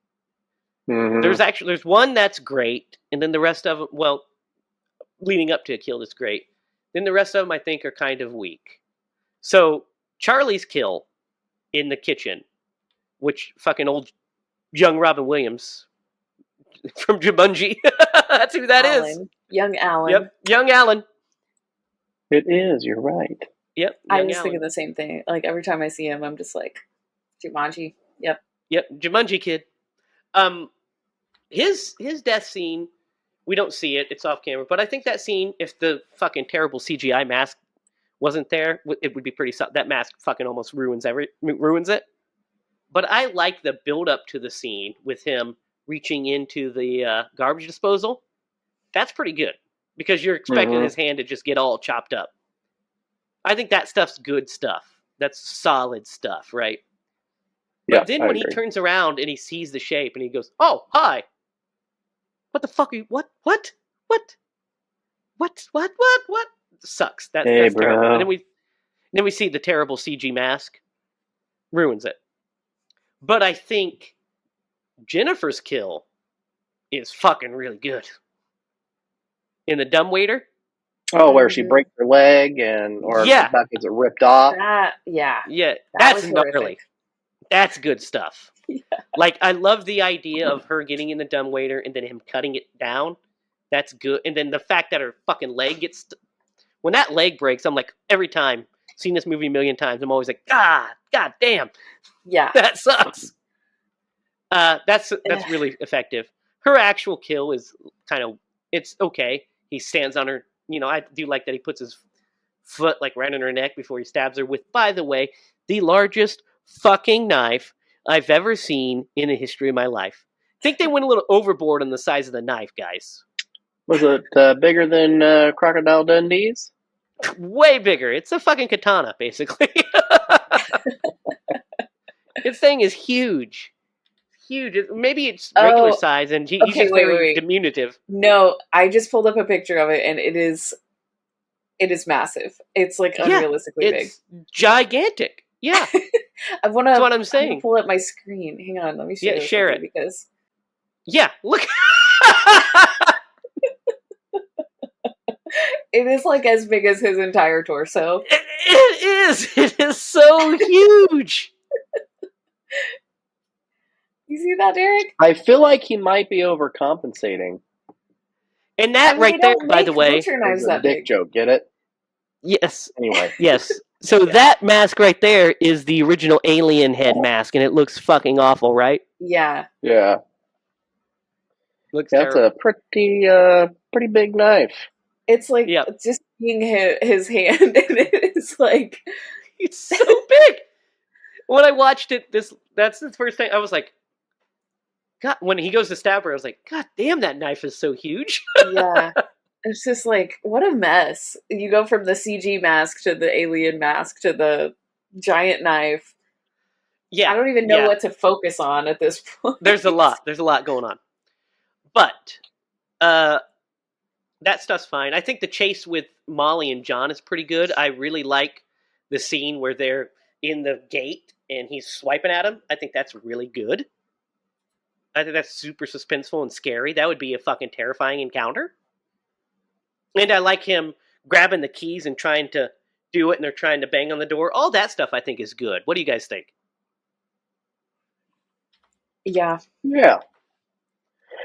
[SPEAKER 3] Mm-hmm.
[SPEAKER 1] There's one that's great, and then the rest of them, well, leading up to a kill that's great. Then the rest of them I think are kind of weak. So Charlie's kill in the kitchen, which fucking old young Robin Williams from Jumanji. That's who that is.
[SPEAKER 2] Young Alan.
[SPEAKER 1] Yep, young Alan.
[SPEAKER 3] It is. You're right.
[SPEAKER 1] Yep,
[SPEAKER 2] I was thinking the same thing. Like every time I see him, I'm just like, Jumanji. Yep.
[SPEAKER 1] Yep, Jumanji kid. His death scene, we don't see it. It's off camera. But I think that scene, if the fucking terrible CGI mask wasn't there, it would be pretty. That mask fucking almost ruins it. But I like the build up to the scene with him reaching into the garbage disposal. That's pretty good because you're expecting his hand to just get all chopped up. I think that stuff's good stuff. That's solid stuff, right? But then when he turns around and he sees the shape and he goes, "Oh, hi. What the fuck are you? What? Sucks. That's terrible." And then we see the terrible CG mask. Ruins it. But I think Jennifer's kill is fucking really good. In the dumbwaiter.
[SPEAKER 3] Oh, where she breaks her leg or the back gets ripped off.
[SPEAKER 1] That's gnarly. That's good stuff.
[SPEAKER 2] Yeah.
[SPEAKER 1] Like, I love the idea of her getting in the dumbwaiter and then him cutting it down. That's good. And then the fact that her fucking leg gets... when that leg breaks, I'm like, every time, seen this movie a million times, I'm always like, God damn.
[SPEAKER 2] Yeah.
[SPEAKER 1] That sucks. That's really effective. Her actual kill is kind of... it's okay. He stands on her... I do like that he puts his foot like right in her neck before he stabs her with, by the way, the largest fucking knife I've ever seen in the history of my life. I think they went a little overboard on the size of the knife, guys.
[SPEAKER 3] Was it bigger than Crocodile Dundee's?
[SPEAKER 1] Way bigger. It's a fucking katana, basically. This thing is huge. Huge. Maybe it's regular size, and he's just very diminutive.
[SPEAKER 2] No, I just pulled up a picture of it, and it is massive. It's like unrealistically big.
[SPEAKER 1] It's gigantic. Yeah.
[SPEAKER 2] That's what I'm saying. I'm gonna pull up my screen. Hang on, let me share.
[SPEAKER 1] Yeah, share it
[SPEAKER 2] because.
[SPEAKER 1] Yeah, look.
[SPEAKER 2] It is like as big as his entire torso.
[SPEAKER 1] It is. It is so huge.
[SPEAKER 2] You see that, Derek?
[SPEAKER 3] I feel like he might be overcompensating.
[SPEAKER 1] And that right there, by the way,
[SPEAKER 2] knives
[SPEAKER 3] is a dick joke. Get it?
[SPEAKER 1] Yes.
[SPEAKER 3] Anyway.
[SPEAKER 1] Yes. So
[SPEAKER 2] Yeah.
[SPEAKER 1] that mask right there is the original alien head mask, and it looks fucking awful, right?
[SPEAKER 2] Yeah.
[SPEAKER 3] Yeah.
[SPEAKER 1] Looks
[SPEAKER 3] That's
[SPEAKER 1] terrible.
[SPEAKER 3] a pretty big knife.
[SPEAKER 2] It's like
[SPEAKER 1] Yep.
[SPEAKER 2] just seeing his hand, and it's like,
[SPEAKER 1] It's so big. When I watched it, that's the first thing I was like, God. When he goes to stab her, I was like, God damn, that knife is so huge.
[SPEAKER 2] yeah. It's just like, what a mess. You go from the CG mask to the alien mask to the giant knife. I
[SPEAKER 1] Yeah,
[SPEAKER 2] don't even know
[SPEAKER 1] yeah.
[SPEAKER 2] what to focus on at this point.
[SPEAKER 1] There's a lot. There's a lot going on. But uh, that stuff's fine. I think the chase with Molly and John is pretty good. I really like the scene where they're in the gate and he's swiping at him. I think that's really good. I think that's super suspenseful and scary. That would be a fucking terrifying encounter. And I like him grabbing the keys and trying to do it, and they're trying to bang on the door. All that stuff I think is good. What do you guys think?
[SPEAKER 2] Yeah,
[SPEAKER 3] Yeah.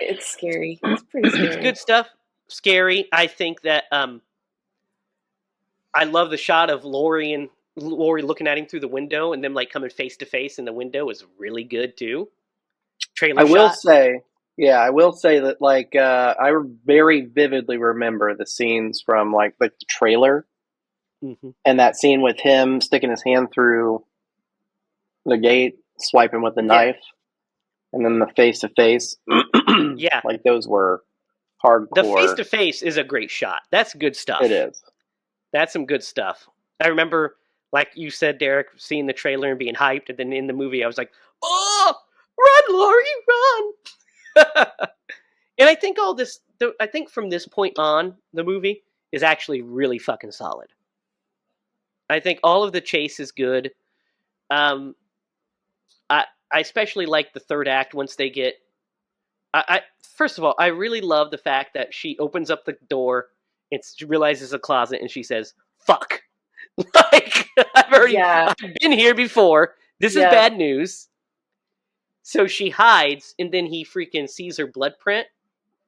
[SPEAKER 2] it's scary. It's pretty
[SPEAKER 1] It's
[SPEAKER 2] scary.
[SPEAKER 1] good stuff. Scary. I think that I love the shot of Lori looking at him through the window, and them like coming face to face in the window is really good too. Trailer
[SPEAKER 3] I will
[SPEAKER 1] shot.
[SPEAKER 3] say, yeah, I will say that I very vividly remember the scenes from like the trailer
[SPEAKER 1] Mm-hmm.
[SPEAKER 3] and that scene with him sticking his hand through the gate, swiping with the knife, and then the face to face.
[SPEAKER 1] Yeah.
[SPEAKER 3] Like those were
[SPEAKER 1] The face
[SPEAKER 3] hardcore.
[SPEAKER 1] to face is a great shot. That's good stuff.
[SPEAKER 3] It is.
[SPEAKER 1] That's some good stuff. I remember, like you said, Derek, seeing the trailer and being hyped, and then in the movie, I was like, "Oh, run, Lori, run!" And I think I think from this point on, the movie is actually really fucking solid. I think all of the chase is good. Um, I especially like the third act once they get. I first of all, I really love the fact that she opens up the door, she realizes a closet, and she says, "Fuck." Like
[SPEAKER 2] Yeah,
[SPEAKER 1] I've been here before. This is
[SPEAKER 2] yeah,
[SPEAKER 1] bad news. So she hides, and then he freaking sees her blood print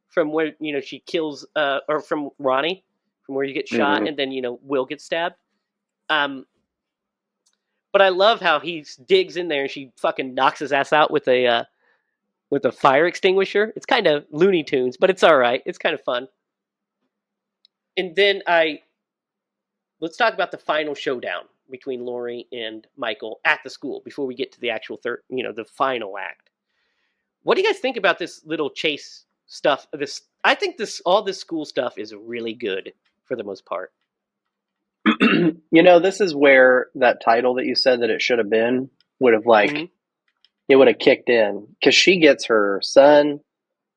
[SPEAKER 1] from where she kills, or from Ronnie, from where you get shot,
[SPEAKER 3] Mm-hmm.
[SPEAKER 1] and then Will gets stabbed. But I love how he digs in there and she fucking knocks his ass out with a fire extinguisher. It's kind of Looney Tunes, but it's all right. It's kind of fun. And then let's talk about the final showdown between Lori and Michael at the school before we get to the actual the final act. What do you guys think about this little chase stuff? I think all this school stuff is really good for the most part.
[SPEAKER 3] This is where that title that you said that it should have been would have
[SPEAKER 1] Mm-hmm.
[SPEAKER 3] it would have kicked in because she gets her son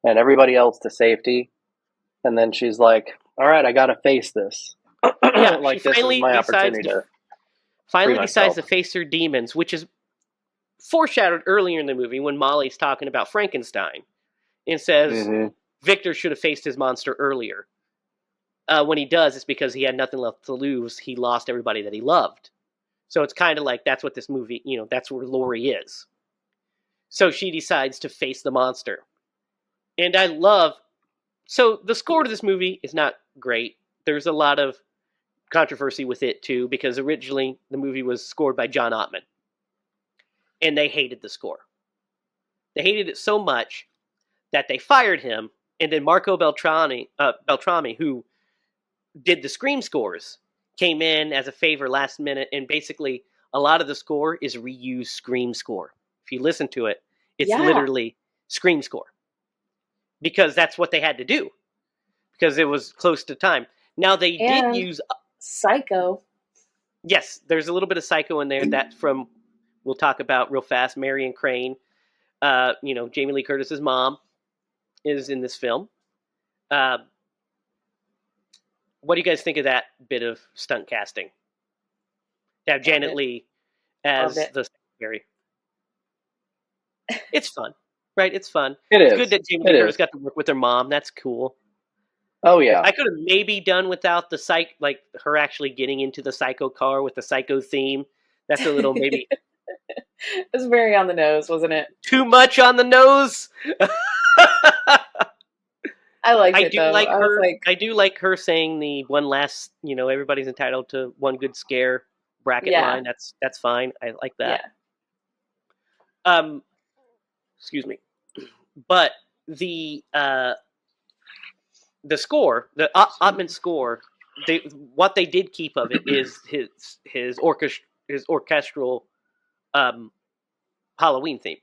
[SPEAKER 3] and everybody else to safety, and then she's like, "All right, I got to face this."
[SPEAKER 1] Yeah,
[SPEAKER 3] Like
[SPEAKER 1] she
[SPEAKER 3] this is
[SPEAKER 1] finally
[SPEAKER 3] my
[SPEAKER 1] decides
[SPEAKER 3] opportunity
[SPEAKER 1] to
[SPEAKER 3] free
[SPEAKER 1] decides
[SPEAKER 3] myself.
[SPEAKER 1] to face her demons, which is foreshadowed earlier in the movie when Molly's talking about Frankenstein and says
[SPEAKER 3] Mm-hmm.
[SPEAKER 1] Victor should have faced his monster earlier. When he does, it's because he had nothing left to lose. He lost everybody that he loved. So it's kind of like that's what this movie, that's where Lori is. So she decides to face the monster. And I love. So the score to this movie is not great. There's a lot of controversy with it too, because originally the movie was scored by John Ottman. And they hated the score. They hated it so much that they fired him. And then Marco Beltrami, who did the Scream scores, came in as a favor last minute, and basically a lot of the score is reused Scream score. If you listen to it, it's
[SPEAKER 2] yeah.
[SPEAKER 1] literally Scream score because that's what they had to do because it was close to time. Now they
[SPEAKER 2] And
[SPEAKER 1] did use
[SPEAKER 2] Psycho.
[SPEAKER 1] yes, there's a little bit of Psycho in there. That from we'll talk about real fast. Marion Crane, Jamie Lee Curtis's mom is in this film. What do you guys think of that bit of stunt casting? To have Janet Leigh as the secretary. It's fun, right? It's fun. It's good that Jamie Lee Curtis got to work with her mom. That's cool.
[SPEAKER 3] Oh yeah.
[SPEAKER 1] I could have maybe done without the like her actually getting into the Psycho car with the Psycho theme. That's a little maybe
[SPEAKER 2] It was very on the nose, wasn't it?
[SPEAKER 1] too much on the nose.
[SPEAKER 2] I liked
[SPEAKER 1] I
[SPEAKER 2] it
[SPEAKER 1] do
[SPEAKER 2] though.
[SPEAKER 1] like
[SPEAKER 2] I was
[SPEAKER 1] her.
[SPEAKER 2] like,
[SPEAKER 1] I do like her saying the one last. Everybody's entitled to one good scare. bracket
[SPEAKER 2] Yeah.
[SPEAKER 1] line. That's fine. I like that.
[SPEAKER 2] Yeah.
[SPEAKER 1] Excuse me. But the score, the Ottman score, what they did keep of it is his orchestral Halloween theme.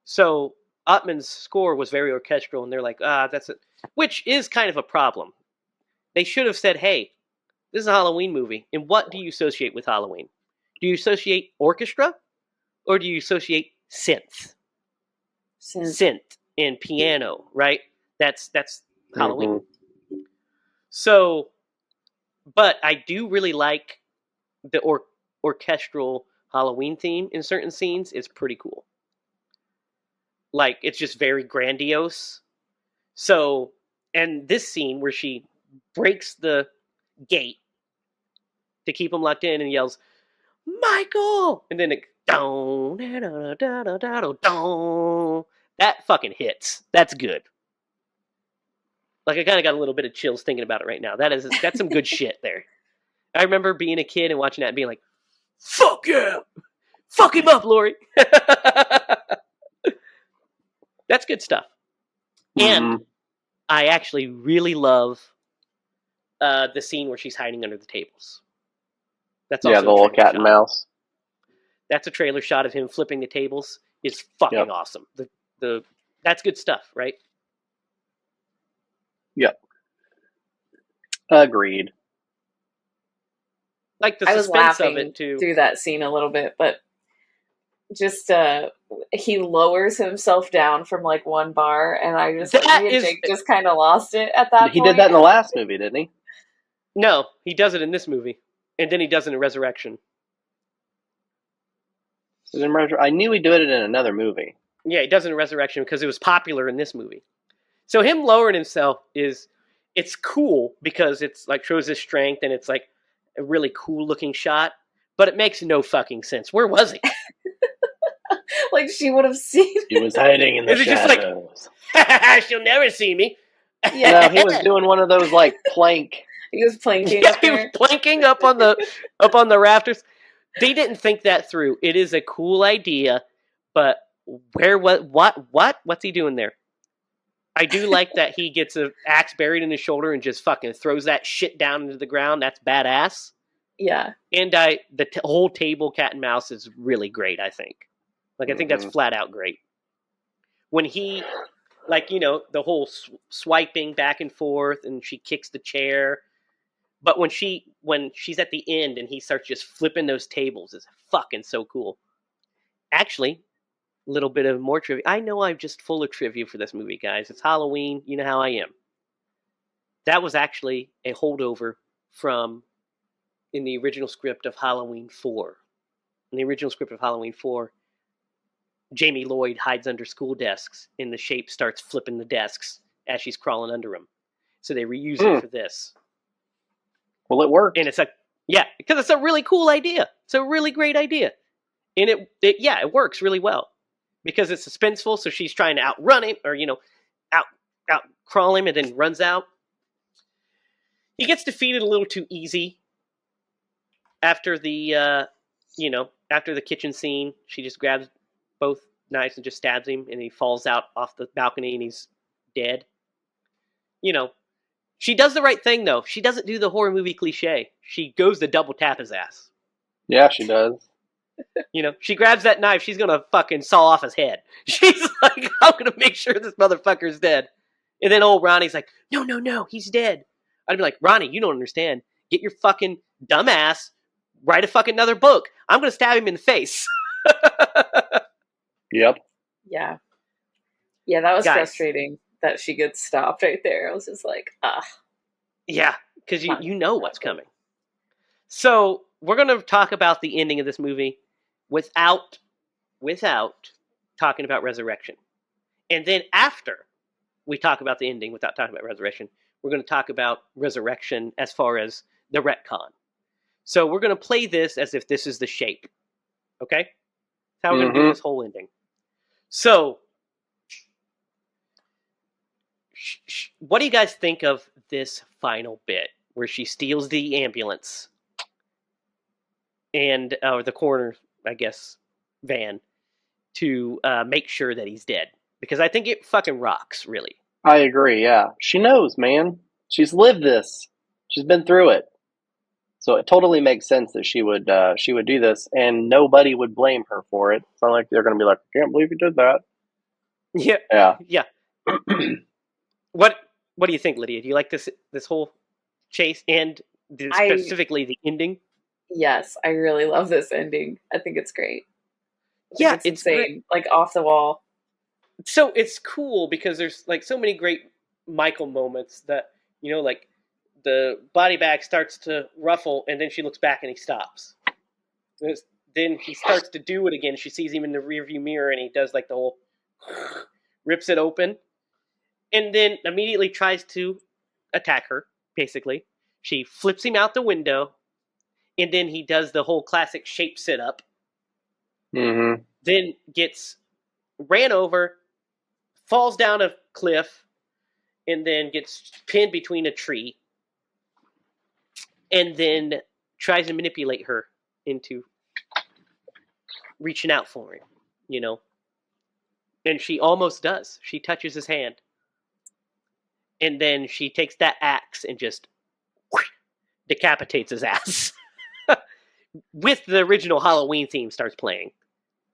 [SPEAKER 1] So Ottman's score was very orchestral, and they're like, that's it, which is kind of a problem. They should have said, hey, this is a Halloween movie, and what do you associate with Halloween? Do you associate orchestra, or do you associate synth? Synth and piano, right? That's Halloween.
[SPEAKER 3] Mm-hmm.
[SPEAKER 1] So, but I do really like the orchestral Halloween theme in certain scenes. It's pretty cool. Like, it's just very grandiose. So, and this scene where she breaks the gate to keep him locked in and yells, Michael! And then it, that fucking hits. That's good. Like, I kind of got a little bit of chills thinking about it right now. That's some good shit there. I remember being a kid and watching that and being like, fuck yeah! Fuck him up, Lori! That's good stuff. And I actually really love the scene where she's hiding under the tables. That's also
[SPEAKER 3] the little cat and mouse.
[SPEAKER 1] That's a trailer shot of him flipping the tables. It's fucking awesome. That's good stuff, right?
[SPEAKER 3] Yep. Agreed.
[SPEAKER 1] Like the
[SPEAKER 2] I was
[SPEAKER 1] suspense of
[SPEAKER 2] laughing
[SPEAKER 1] it too.
[SPEAKER 2] through that scene a little bit, but just he lowers himself down from like one bar, and I just Jake just kind of lost it at that point.
[SPEAKER 3] He did that in the last movie, didn't he?
[SPEAKER 1] No, he does it in this movie, and then he does it in Resurrection.
[SPEAKER 3] I knew he did it in another movie.
[SPEAKER 1] Yeah, he does it in Resurrection because it was popular in this movie. So him lowering himself it's cool because it's like shows his strength and it's like a really cool looking shot, but it makes no fucking sense. Where was he?
[SPEAKER 2] Like she would have seen.
[SPEAKER 3] He was hiding in the shadows.
[SPEAKER 1] Just like, she'll never see me.
[SPEAKER 3] Yeah, no, he was doing one of those like plank.
[SPEAKER 2] He was planking.
[SPEAKER 1] Yeah, he was planking up on the rafters. They didn't think that through. It is a cool idea, but what's he doing there? I do like that he gets an axe buried in his shoulder and just fucking throws that shit down into the ground. That's badass.
[SPEAKER 2] Yeah.
[SPEAKER 1] And the whole table cat and mouse is really great, I think. Like, I think that's flat out great. When he, like, the whole swiping back and forth and she kicks the chair. But when she's at the end and he starts just flipping those tables, is fucking so cool. Actually, a little bit of more trivia. I know I'm just full of trivia for this movie, guys. It's Halloween. You know how I am. That was actually a holdover from in the original script of Halloween 4. In the original script of Halloween 4, Jamie Lloyd hides under school desks and the shape starts flipping the desks as she's crawling under them. So they reuse it for this.
[SPEAKER 3] Well, it worked.
[SPEAKER 1] And because it's a really cool idea. It's a really great idea. And it works really well. Because it's suspenseful, so she's trying to outrun him, or, out crawl him and then runs out. He gets defeated a little too easy after the kitchen scene. She just grabs both knives and just stabs him, and he falls out off the balcony and he's dead. She does the right thing, though. She doesn't do the horror movie cliche. She goes to double tap his ass.
[SPEAKER 3] Yeah, she does.
[SPEAKER 1] She grabs that knife. She's going to fucking saw off his head. She's like, I'm going to make sure this motherfucker's dead. And then old Ronnie's like, no, he's dead. I'd be like, Ronnie, you don't understand. Get your fucking dumb ass, write a fucking another book. I'm going to stab him in the face.
[SPEAKER 3] Yep.
[SPEAKER 2] Yeah. Yeah, that was frustrating that she gets stopped right there. I was just like,
[SPEAKER 1] Yeah, because you know what's coming. So we're going to talk about the ending of this movie without talking about Resurrection. And then after we talk about the ending without talking about Resurrection, we're going to talk about Resurrection as far as the retcon. So we're going to play this as if this is the shape. Okay? That's how we're going to do this whole ending. So, what do you guys think of this final bit where she steals the ambulance? and or the coroner, I guess, van to make sure that he's dead, because I think it fucking rocks, really.
[SPEAKER 3] I agree. Yeah, she knows, man. She's lived this. She's been through it. So it totally makes sense that she would do this, and nobody would blame her for it. It's not like they're going to be like, "I can't believe you did that."
[SPEAKER 1] Yeah,
[SPEAKER 3] Yeah.
[SPEAKER 1] yeah. What do you think, Lydia? Do you like this whole chase and specifically the ending?
[SPEAKER 2] Yes, I really love this ending. I think it's great. I think
[SPEAKER 1] Yeah,
[SPEAKER 2] it's
[SPEAKER 1] it's
[SPEAKER 2] insane.
[SPEAKER 1] great.
[SPEAKER 2] Like off the wall.
[SPEAKER 1] So it's cool because there's like so many great Michael moments that, like the body bag starts to ruffle and then she looks back and he stops. Then he starts to do it again. She sees him in the rearview mirror and he does like the whole rips it open and then immediately tries to attack her, basically. She flips him out the window and then he does the whole classic shape sit up.
[SPEAKER 3] Mm-hmm.
[SPEAKER 1] Then gets ran over, falls down a cliff, and then gets pinned between a tree, and then tries to manipulate her into reaching out for him, And she almost does. She touches his hand. And then she takes that axe and just decapitates his ass. With the original Halloween theme starts playing,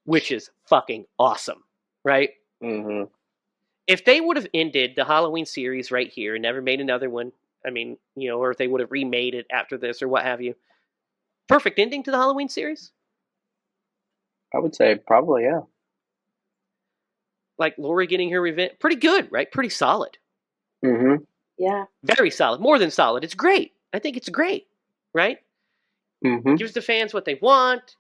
[SPEAKER 1] which is fucking awesome, right?
[SPEAKER 3] Mm-hmm.
[SPEAKER 1] If they would have ended the Halloween series right here and never made another one, I mean, or if they would have remade it after this or what have you, perfect ending to the Halloween series.
[SPEAKER 3] I would say probably, yeah.
[SPEAKER 1] Like Laurie getting her revenge, pretty good, right? Pretty solid.
[SPEAKER 3] Mm-hmm.
[SPEAKER 2] Yeah.
[SPEAKER 1] Very solid, more than solid. It's great. I think it's great, right?
[SPEAKER 3] Mm-hmm.
[SPEAKER 1] Gives the fans what they want.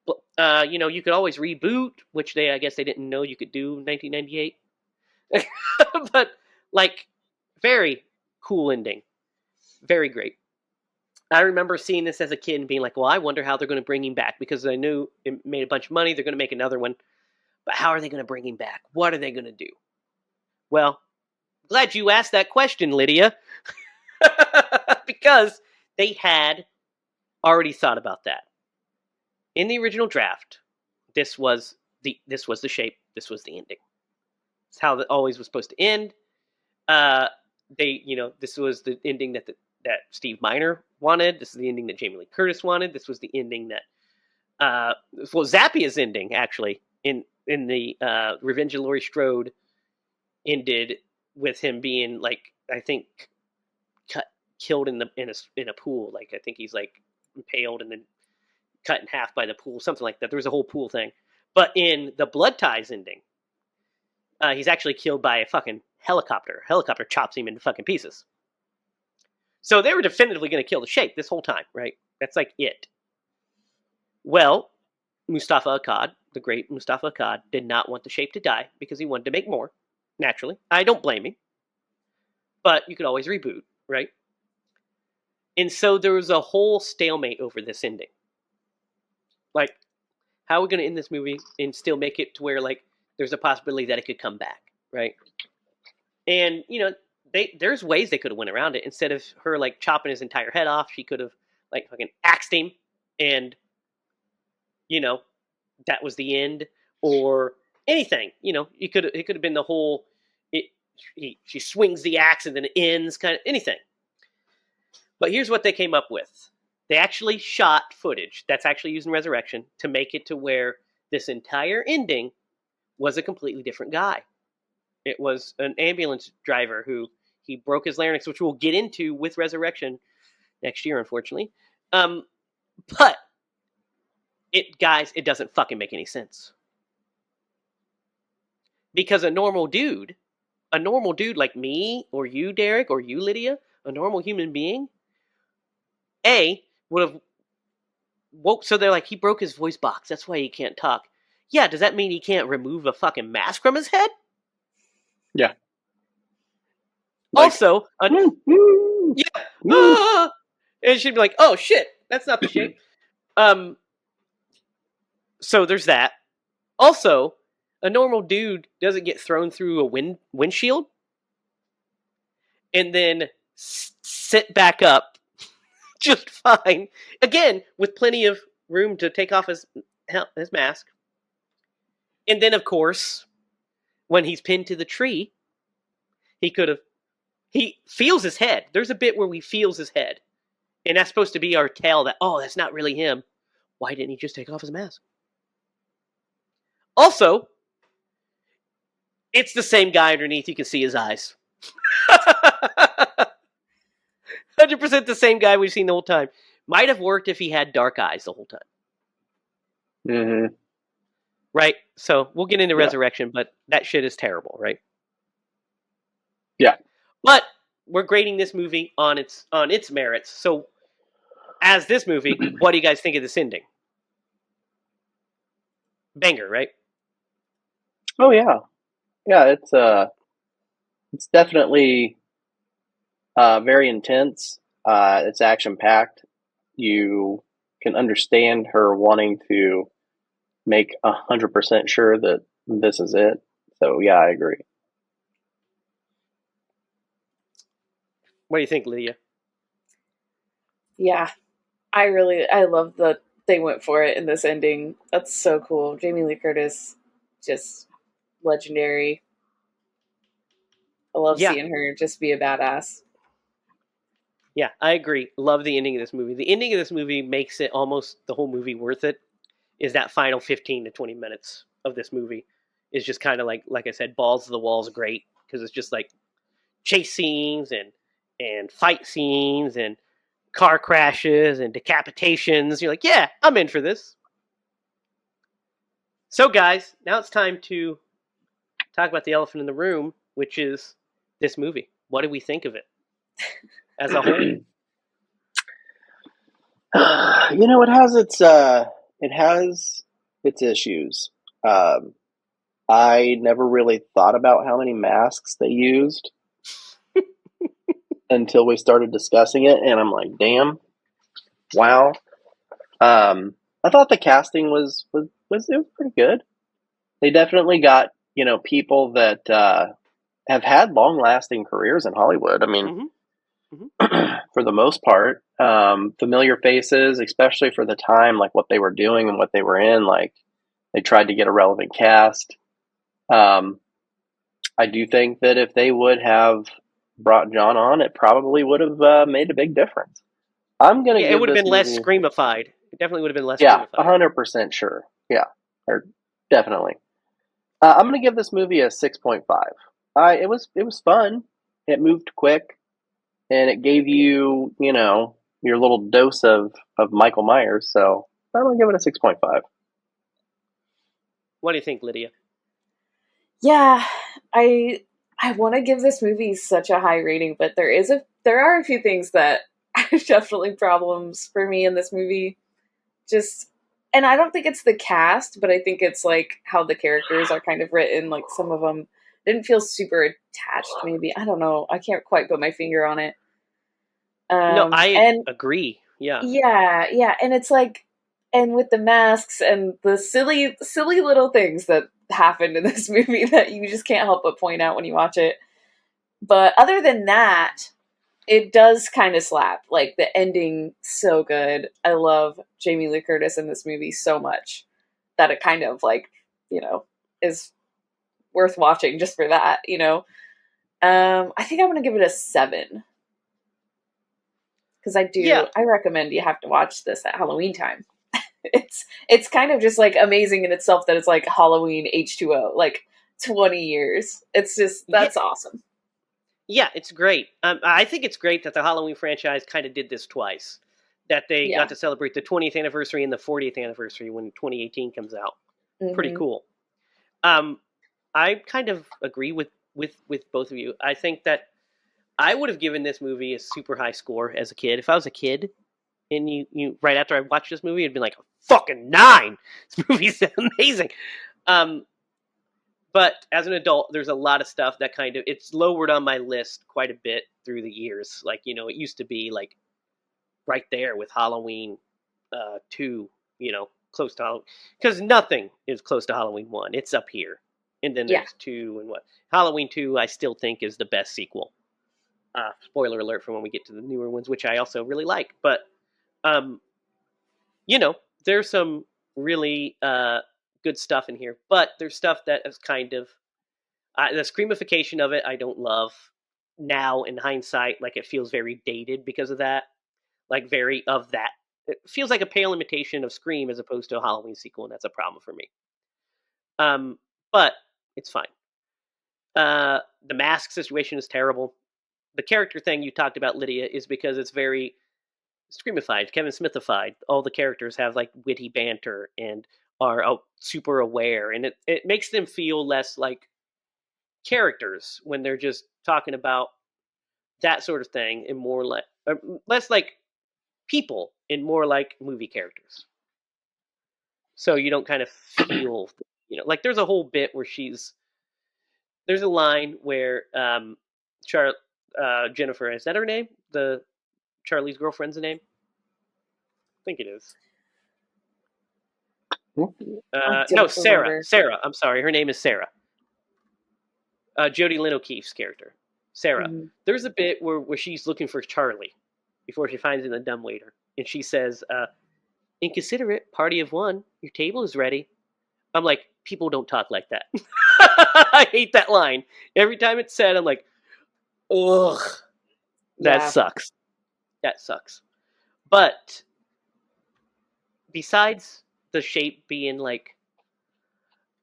[SPEAKER 1] You could always reboot, which I guess they didn't know you could do in 1998. But like, very cool ending, very great. I remember seeing this as a kid and being like, well, I wonder how they're going to bring him back, because I knew it made a bunch of money. They're going to make another one, but how are they going to bring him back? What are they going to do? Well, glad you asked that question, Lydia, because they had already thought about that. In the original draft, this was the shape, this was the ending. It's how it always was supposed to end. This was the ending that Steve Miner wanted. This is the ending that Jamie Lee Curtis wanted. This was the ending that Zappia's ending, actually, in the Revenge of Laurie Strode, ended with him being like, I think, killed in a pool. Like, I think he's like impaled and then cut in half by the pool, something like that. There was a whole pool thing. But in the Blood Ties ending, he's actually killed by a fucking helicopter. A helicopter chops him into fucking pieces. So they were definitively going to kill the Shape this whole time, right? That's like it. Well, Mustafa Akkad, the great Mustafa Akkad, did not want the Shape to die because he wanted to make more. Naturally. I don't blame him. But you could always reboot, right? And so there was a whole stalemate over this ending. Like, how are we going to end this movie and still make it to where, like, there's a possibility that it could come back, right? And, there's ways they could have went around it. Instead of her, like, chopping his entire head off, she could have, like, fucking axed him, and, that was the end, or anything. It could have been the whole, she swings the axe and then it ends, kind of, anything. But here's what they came up with. They actually shot footage that's actually used in Resurrection to make it to where this entire ending was a completely different guy. It was an ambulance driver who he broke his larynx, which we'll get into with Resurrection next year, unfortunately. But it doesn't fucking make any sense. Because a normal dude like me or you, Derek, or you, Lydia, a normal human being, would have woke. So they're like, he broke his voice box. That's why he can't talk. Yeah, does that mean he can't remove a fucking mask from his head?
[SPEAKER 3] Yeah.
[SPEAKER 1] Like, also, and she'd be like, "Oh shit, that's not the Shape." So there's that. Also, a normal dude doesn't get thrown through a windshield and then sit back up just fine. Again, with plenty of room to take off his mask. And then, of course, when he's pinned to the tree, he feels his head. There's a bit where he feels his head. And that's supposed to be our tell that, oh, that's not really him. Why didn't he just take off his mask? Also, it's the same guy underneath. You can see his eyes. 100% the same guy we've seen the whole time. Might have worked if he had dark eyes the whole time.
[SPEAKER 3] Mm-hmm.
[SPEAKER 1] Right? So we'll get into Resurrection, but that shit is terrible, right?
[SPEAKER 3] Yeah.
[SPEAKER 1] But we're grading this movie on its merits. So as this movie, what do you guys think of this ending? Banger, right?
[SPEAKER 3] Oh yeah. Yeah, it's definitely very intense. It's action packed. You can understand her wanting to make 100% sure that this is it. So yeah, I agree.
[SPEAKER 1] What do you think, Lydia?
[SPEAKER 2] Yeah, I love that they went for it in this ending. That's so cool. Jamie Lee Curtis, just legendary. I love
[SPEAKER 1] Yeah.
[SPEAKER 2] seeing her just be a badass.
[SPEAKER 1] Yeah, I agree. Love the ending of this movie. The ending of this movie makes it almost the whole movie worth it. Is that final 15 to 20 minutes of this movie is just kind of like I said, balls to the walls great because it's just like chase scenes and fight scenes and car crashes and decapitations. You're like, yeah, I'm in for this. So guys, now it's time to talk about the elephant in the room, which is this movie. What do we think of it as a whole?
[SPEAKER 3] It has its issues. I never really thought about how many masks they used until we started discussing it, and I'm like, damn, wow. I thought the casting was pretty good. They definitely got people that have had long lasting careers in Hollywood. I mean, for the most part, familiar faces, especially for the time, like what they were doing and what they were in. Like they tried to get a relevant cast. I do think that if they would have brought John on, it probably would have made a big difference. I'm gonna
[SPEAKER 1] it
[SPEAKER 3] give
[SPEAKER 1] would have
[SPEAKER 3] this
[SPEAKER 1] been less
[SPEAKER 3] movie,
[SPEAKER 1] screamified. It definitely would have been less
[SPEAKER 3] yeah,
[SPEAKER 1] screamified.
[SPEAKER 3] 100% sure. Yeah, or definitely. I'm gonna give this movie a 6.5. It was fun. It moved quick, and it gave you your little dose of Michael Myers. So I'm gonna give it a 6.5.
[SPEAKER 1] What do you think, Lydia?
[SPEAKER 2] Yeah, I want to give this movie such a high rating, but there are a few things that are definitely problems for me in this movie. Just, and I don't think it's the cast, but I think it's like how the characters are kind of written. Like some of them didn't feel super attached. Maybe I don't know. I can't quite put my finger on it.
[SPEAKER 1] No, I
[SPEAKER 2] And
[SPEAKER 1] agree. Yeah.
[SPEAKER 2] yeah, and it's like, and with the masks and the silly little things that happened in this movie that you just can't help but point out when you watch it. But other than that, it does kind of slap. Like the ending, so good. I love Jamie Lee Curtis in this movie so much that it kind of like, is worth watching just for that. I think I'm gonna give it a 7 because I recommend you have to watch this at Halloween time. It's kind of just like amazing in itself that it's like Halloween H20, like 20 years. It's just, that's awesome.
[SPEAKER 1] Yeah, it's great. I think it's great that the Halloween franchise kind of did this twice. That they got to celebrate the 20th anniversary and the 40th anniversary when 2018 comes out. Mm-hmm. Pretty cool. I kind of agree with both of you. I think that I would have given this movie a super high score as a kid. If I was a kid, and you right after I watched this movie, it'd be like fucking 9. This movie's amazing. But as an adult, there's a lot of stuff that kind of it's lowered on my list quite a bit through the years. Like it used to be like right there with Halloween 2. Close to Halloween because nothing is close to Halloween 1. It's up here, and then there's 2 and what Halloween 2 I still think is the best sequel. Spoiler alert for when we get to the newer ones, which I also really like, but. there's some really good stuff in here, but there's stuff that is kind of the screamification of it. I don't love now in hindsight. Like it feels very dated because of that. Like very of that. It feels like a pale imitation of Scream as opposed to a Halloween sequel, and that's a problem for me. But it's fine. The mask situation is terrible. The character thing you talked about, Lydia, is because it's very Screamified, Kevin Smithified. All the characters have like witty banter and are super aware, and it makes them feel less like characters when they're just talking about that sort of thing, and more like less like people and more like movie characters. So you don't kind of feel, like there's a whole bit where there's a line where Jennifer, is that her name? The Charlie's girlfriend's name? I think it is. No, Sarah.
[SPEAKER 2] Remember.
[SPEAKER 1] Sarah. I'm sorry. Her name is Sarah. Jodie Lynn O'Keefe's character, Sarah.
[SPEAKER 2] Mm-hmm.
[SPEAKER 1] There's a bit where she's looking for Charlie before she finds him in the dumbwaiter, and she says, "Inconsiderate, party of one. Your table is ready." I'm like, people don't talk like that. I hate that line. Every time it's said, I'm like, ugh, that sucks. That sucks. But besides the shape being like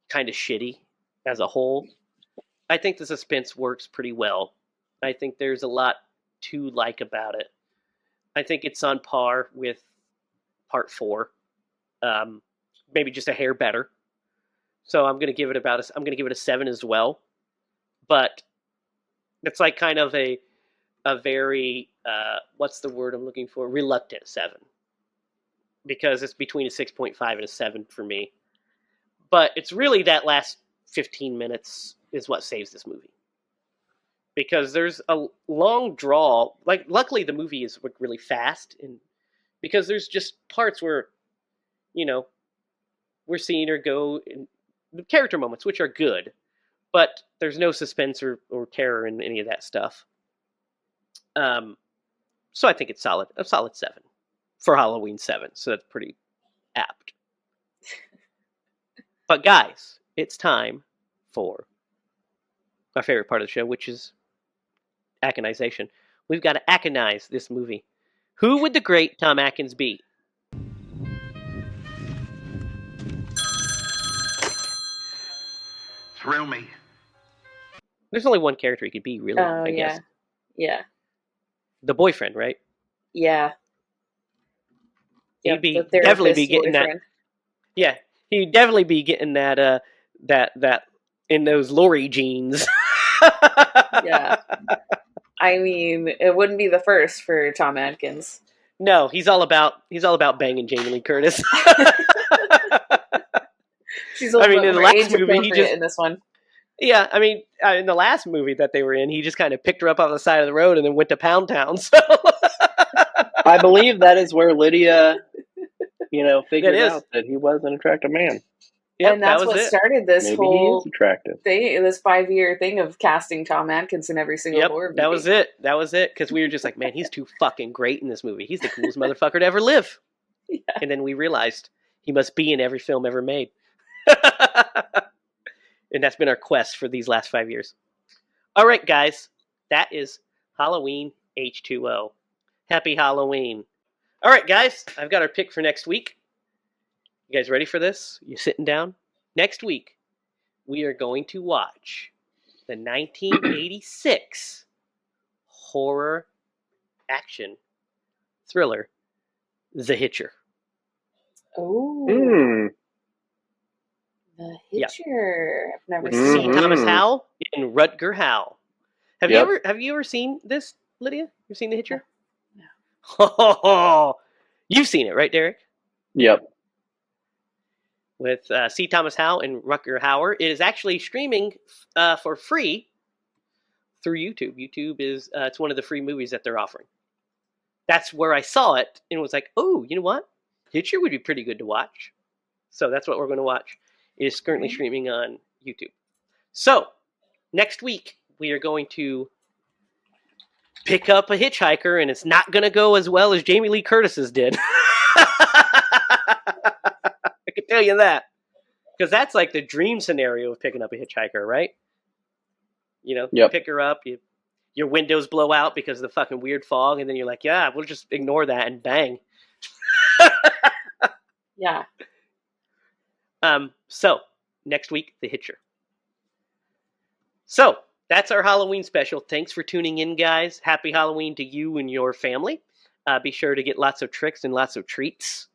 [SPEAKER 1] kind of shitty as a whole, I think the suspense works pretty well. I think there's a lot to like about it. I think it's on par with part 4, maybe just a hair better. So I'm going to give it a 7 as well. But it's like kind of a very what's the word I'm looking for? Reluctant 7. Because it's between a 6.5 and a 7 for me. But it's really that last 15 minutes is what saves this movie. Because there's a long draw. Like, luckily the movie is really fast, and because there's just parts where, we're seeing her go in the character moments, which are good, but there's no suspense or terror in any of that stuff. So I think it's a solid 7 for Halloween 7. So that's pretty apt. But guys, it's time for our favorite part of the show, which is Aconization. We've got to Aconize this movie. Who would the great Tom Atkins be?
[SPEAKER 4] Thrill me.
[SPEAKER 1] There's only one character he could be, really, I guess.
[SPEAKER 2] Yeah.
[SPEAKER 1] The boyfriend, right?
[SPEAKER 2] Yeah.
[SPEAKER 1] He'd definitely be getting boyfriend. That. Yeah, he'd definitely be getting that that in those Lori jeans.
[SPEAKER 2] Yeah. I mean, it wouldn't be the first for Tom Atkins.
[SPEAKER 1] No, he's all about banging Jamie Lee Curtis.
[SPEAKER 2] She's a little bit more age appropriate in this one.
[SPEAKER 1] Yeah, I mean, in the last movie that they were in, he just kind of picked her up on the side of the road and then went to Pound Town. So
[SPEAKER 3] I believe that is where Lydia, figured out that he was an attractive man.
[SPEAKER 2] Yep, and that's what started this
[SPEAKER 3] Maybe
[SPEAKER 2] whole
[SPEAKER 3] he is attractive
[SPEAKER 2] thing, this 5-year thing of casting Tom Atkins in every single horror movie.
[SPEAKER 1] That was it. Because we were just like, man, he's too fucking great in this movie. He's the coolest motherfucker to ever live. Yeah. And then we realized he must be in every film ever made. And that's been our quest for these last 5 years. All right, guys. That is Halloween H20. Happy Halloween. All right, guys. I've got our pick for next week. You guys ready for this? You sitting down? Next week, we are going to watch the 1986 horror action thriller, The Hitcher.
[SPEAKER 2] Oh. The Hitcher. I've never seen
[SPEAKER 1] C. Thomas Howell and Rutger Hauer. Have you ever seen this, Lydia? You've seen The Hitcher?
[SPEAKER 2] No.
[SPEAKER 1] Oh, you've seen it, right, Derek?
[SPEAKER 3] Yep.
[SPEAKER 1] With C. Thomas Howell and Rutger Hauer. It is actually streaming for free through YouTube. YouTube is it's one of the free movies that they're offering. That's where I saw it and was like, oh, you know what? Hitcher would be pretty good to watch. So that's what we're going to watch. It is currently streaming on YouTube. So next week we are going to pick up a hitchhiker, and it's not going to go as well as Jamie Lee Curtis's did. I can tell you that. Because that's like the dream scenario of picking up a hitchhiker, right? You know, you
[SPEAKER 3] Yep.
[SPEAKER 1] pick her up, your windows blow out because of the fucking weird fog, and then you're like, yeah, we'll just ignore that and bang.
[SPEAKER 2] Yeah.
[SPEAKER 1] So, next week, The Hitcher. So, that's our Halloween special. Thanks for tuning in, guys. Happy Halloween to you and your family. Be sure to get lots of tricks and lots of treats.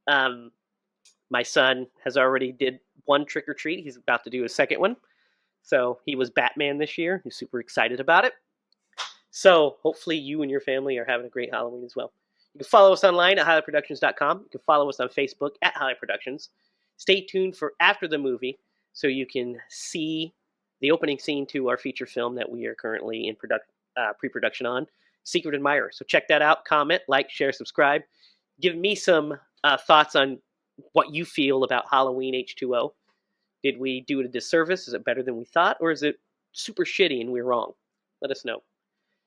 [SPEAKER 1] My son has already did one trick or treat. He's about to do a second one. So, he was Batman this year. He's super excited about it. So, hopefully you and your family are having a great Halloween as well. You can follow us online at HiLaProductions.com. You can follow us on Facebook at HiLa Productions. Stay tuned for after the movie so you can see the opening scene to our feature film that we are currently in pre-production on, Secret Admirer. So check that out. Comment, like, share, subscribe. Give me some thoughts on what you feel about Halloween H20. Did we do it a disservice? Is it better than we thought? Or is it super shitty and we're wrong? Let us know.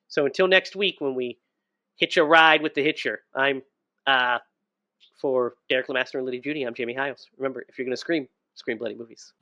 [SPEAKER 1] So until next week when we hitch a ride with the Hitcher, I'm, for Derek Lemaster and Lydia Judy, I'm Jamie Hiles. Remember, if you're going to scream bloody movies.